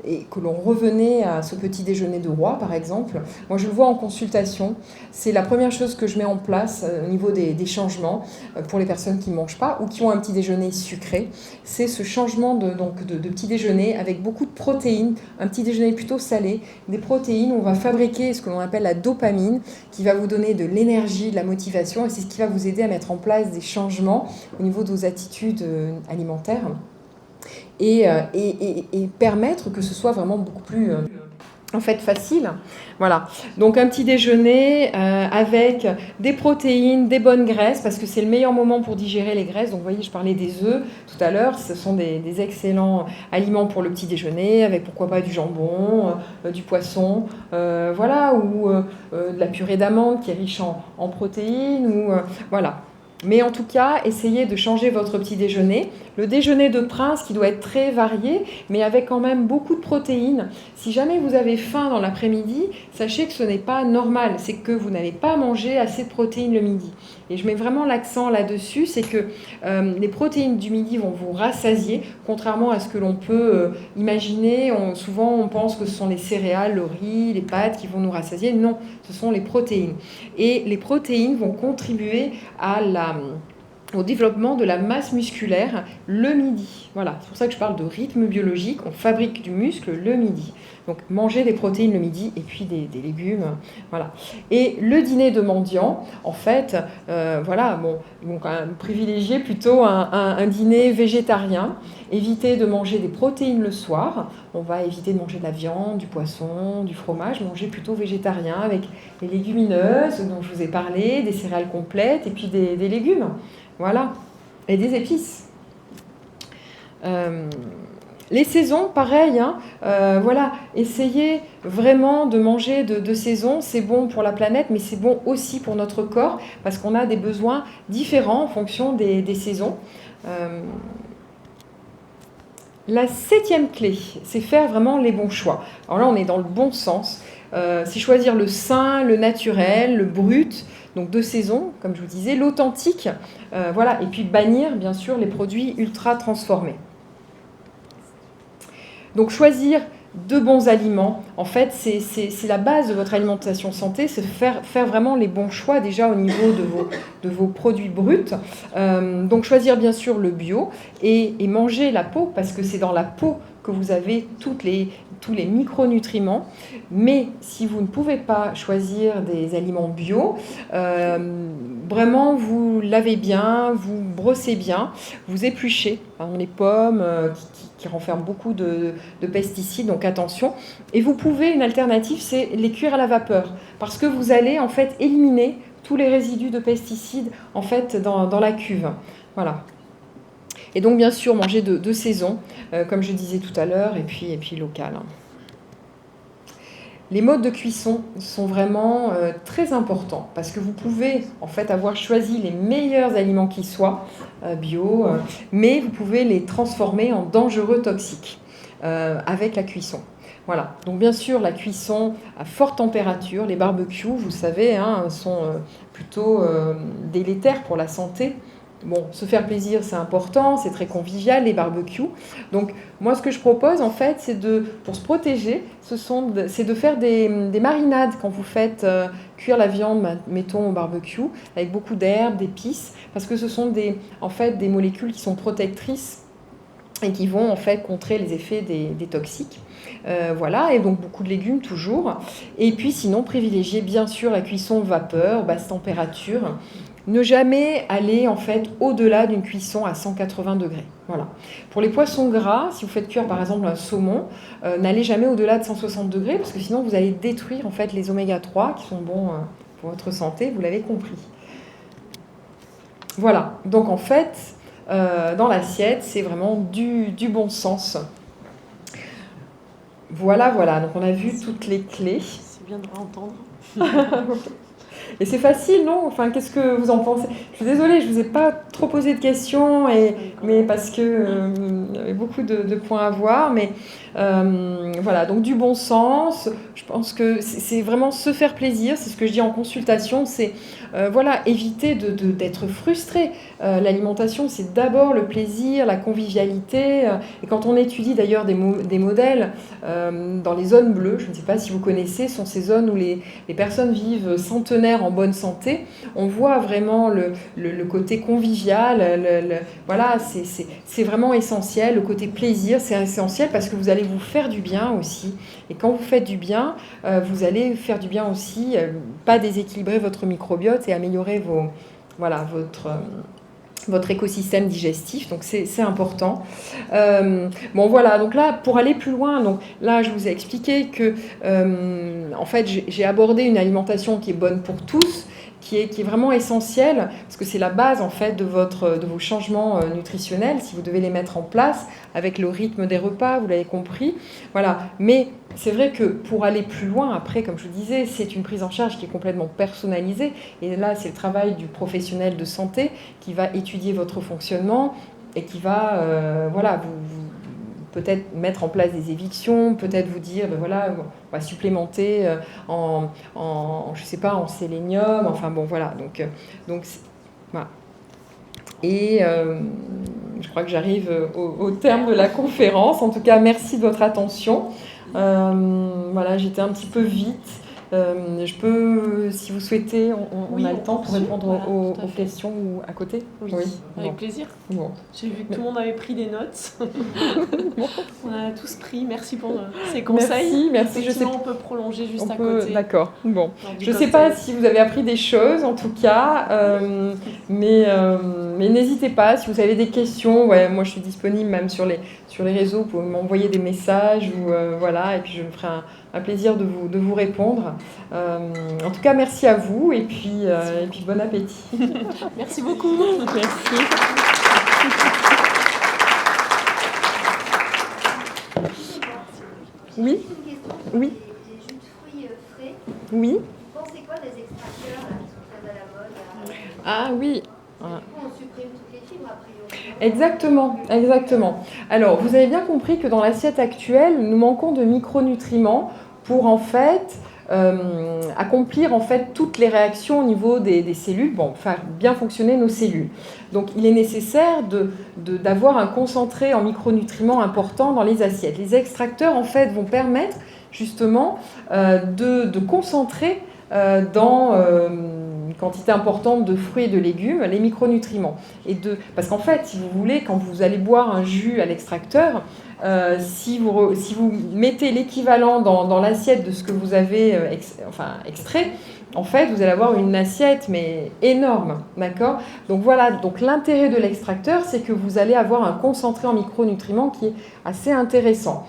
et que l'on revenait à ce petit déjeuner de roi, par exemple, moi je le vois en consultation, c'est la première chose que je mets en place au niveau des changements pour les personnes qui ne mangent pas ou qui ont un petit déjeuner sucré. C'est ce changement de petit déjeuner avec beaucoup de protéines, un petit déjeuner plutôt salé, des protéines, on va fabriquer ce que l'on appelle la dopamine qui va vous donner de l'énergie, de la motivation et c'est ce qui va vous aider à mettre en place des changements au niveau de vos attitudes alimentaires. Et permettre que ce soit vraiment beaucoup plus facile. Voilà. Donc un petit déjeuner avec des protéines, des bonnes graisses, parce que c'est le meilleur moment pour digérer les graisses. Donc vous voyez, je parlais des œufs tout à l'heure, ce sont des excellents aliments pour le petit déjeuner, avec pourquoi pas du jambon, du poisson, ou de la purée d'amande qui est riche en protéines, voilà. Mais en tout cas, essayez de changer votre petit déjeuner. Le déjeuner de prince qui doit être très varié, mais avec quand même beaucoup de protéines. Si jamais vous avez faim dans l'après-midi, sachez que ce n'est pas normal. C'est que vous n'avez pas mangé assez de protéines le midi. Et je mets vraiment l'accent là-dessus, c'est que les protéines du midi vont vous rassasier, contrairement à ce que l'on peut imaginer. Souvent, on pense que ce sont les céréales, le riz, les pâtes qui vont nous rassasier. Non, ce sont les protéines. Et les protéines vont contribuer au développement de la masse musculaire le midi. Voilà, c'est pour ça que je parle de rythme biologique. On fabrique du muscle le midi. Donc, manger des protéines le midi et puis des légumes. Voilà. Et le dîner de mendiant, en fait, ils vont quand même privilégier plutôt un dîner végétarien. Éviter de manger des protéines le soir. On va éviter de manger de la viande, du poisson, du fromage. Manger plutôt végétarien avec les légumineuses dont je vous ai parlé, des céréales complètes et puis des légumes. Voilà. Et des épices. Les saisons, pareil, essayez vraiment de manger de saison, c'est bon pour la planète, mais c'est bon aussi pour notre corps, parce qu'on a des besoins différents en fonction des saisons. La 7e clé, c'est faire vraiment les bons choix. Alors là, on est dans le bon sens. C'est choisir le sain, le naturel, le brut, donc de saison, comme je vous disais, l'authentique, et puis bannir, bien sûr, les produits ultra transformés. Donc choisir de bons aliments, en fait, c'est la base de votre alimentation santé, c'est faire vraiment les bons choix déjà au niveau de vos produits bruts. Donc choisir bien sûr le bio et manger la peau, parce que c'est dans la peau que vous avez tous les micronutriments. Mais si vous ne pouvez pas choisir des aliments bio, vraiment vous lavez bien, vous brossez bien, vous épluchez les pommes qui renferment beaucoup de pesticides, donc attention. Et vous pouvez, une alternative, c'est les cuire à la vapeur, parce que vous allez en fait éliminer tous les résidus de pesticides en fait dans la cuve. Voilà. Et donc bien sûr manger de saison, comme je disais tout à l'heure, et puis local. Les modes de cuisson sont vraiment très importants parce que vous pouvez en fait avoir choisi les meilleurs aliments qui soient bio, mais vous pouvez les transformer en dangereux toxiques avec la cuisson. Voilà. Donc bien sûr la cuisson à forte température, les barbecues, vous savez, sont plutôt délétères pour la santé. Bon, se faire plaisir, c'est important, c'est très convivial, les barbecues. Donc, moi, ce que je propose, en fait, pour se protéger, c'est de faire des marinades quand vous faites cuire la viande, mettons, au barbecue, avec beaucoup d'herbes, d'épices, parce que ce sont des molécules qui sont protectrices et qui vont, en fait, contrer les effets des toxiques. Et donc beaucoup de légumes toujours. Et puis, sinon, privilégier, bien sûr, la cuisson vapeur, basse température. Ne jamais aller en fait au-delà d'une cuisson à 180 degrés. Voilà. Pour les poissons gras, si vous faites cuire par exemple un saumon, n'allez jamais au-delà de 160 degrés parce que sinon vous allez détruire en fait les oméga 3 qui sont bons pour votre santé, vous l'avez compris. Voilà, donc en fait, dans l'assiette, c'est vraiment du bon sens. Voilà, donc on a vu toutes les clés. C'est bien de réentendre. Et c'est facile, non? Enfin, qu'est-ce que vous en pensez? Je suis désolée, je ne vous ai pas trop posé de questions, mais parce que il y avait beaucoup de points à voir. Mais voilà, donc du bon sens. Je pense que c'est vraiment se faire plaisir. C'est ce que je dis en consultation. C'est voilà, éviter d'être frustré. L'alimentation, c'est d'abord le plaisir, la convivialité. Et quand on étudie d'ailleurs des modèles dans les zones bleues, je ne sais pas si vous connaissez, sont ces zones où les personnes vivent centenaires en bonne santé. On voit vraiment le côté convivial. Voilà, c'est vraiment essentiel. Le côté plaisir, c'est essentiel parce que vous allez vous faire du bien aussi. Et quand vous faites du bien, vous allez faire du bien aussi, pas déséquilibrer votre microbiote et améliorer votre écosystème digestif, donc c'est important. Bon voilà, donc là, pour aller plus loin, donc là, je vous ai expliqué que, en fait, j'ai abordé une alimentation qui est bonne pour tous, qui est vraiment essentielle, parce que c'est la base, en fait, de vos changements nutritionnels, si vous devez les mettre en place, avec le rythme des repas, vous l'avez compris. Voilà, mais c'est vrai que pour aller plus loin, après, comme je vous disais, c'est une prise en charge qui est complètement personnalisée. Et là, c'est le travail du professionnel de santé qui va étudier votre fonctionnement et qui va vous peut-être mettre en place des évictions, peut-être vous dire, ben voilà, on va supplémenter je sais pas, en sélénium, enfin bon, voilà. Donc voilà. Et je crois que j'arrive au terme de la conférence. En tout cas, merci de votre attention. Voilà, j'étais un petit peu vite. Je peux, si vous souhaitez, on a le temps pour répondre aux questions ou à côté. Oui, avec plaisir. Bon. J'ai vu que tout le monde avait pris des notes. On a tous pris. Merci pour ces conseils. Merci. Je sais on peut prolonger juste à côté. D'accord. Bon. Je ne sais pas si vous avez appris des choses, en tout cas, mais n'hésitez pas. Si vous avez des questions, moi je suis disponible même sur les réseaux. Vous pouvez m'envoyer des messages ou voilà, et puis je me ferai un plaisir de vous répondre. En tout cas, merci à vous et puis bon appétit. Merci beaucoup. Merci. Oui. Oui. Des jus de fruits frais. Oui. Vous pensez quoi des extracteurs là, qui sont très à la mode? Ah oui. Du coup, on supprime toutes les fibres a priori. Exactement. Alors, vous avez bien compris que dans l'assiette actuelle, nous manquons de micronutriments pour en fait accomplir en fait toutes les réactions au niveau des cellules, faire bien fonctionner nos cellules. Donc, il est nécessaire d'avoir un concentré en micronutriments important dans les assiettes. Les extracteurs en fait vont permettre justement de concentrer dans une quantité importante de fruits et de légumes, les micronutriments. Parce qu'en fait, si vous voulez, quand vous allez boire un jus à l'extracteur, si vous mettez l'équivalent dans l'assiette de ce que vous avez extrait, en fait, vous allez avoir une assiette, mais énorme, d'accord? Donc voilà, donc l'intérêt de l'extracteur, c'est que vous allez avoir un concentré en micronutriments qui est assez intéressant.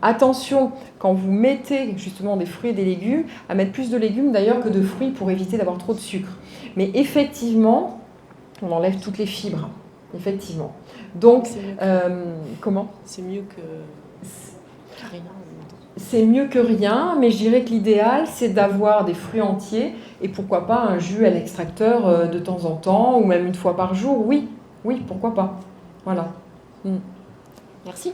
Attention, quand vous mettez justement des fruits et des légumes, à mettre plus de légumes d'ailleurs que de fruits pour éviter d'avoir trop de sucre. Mais effectivement, on enlève toutes les fibres, effectivement. Donc, comment ? C'est mieux que rien. C'est mieux que rien, mais je dirais que l'idéal, c'est d'avoir des fruits entiers et pourquoi pas un jus à l'extracteur de temps en temps ou même une fois par jour. Oui, pourquoi pas. Voilà. Merci.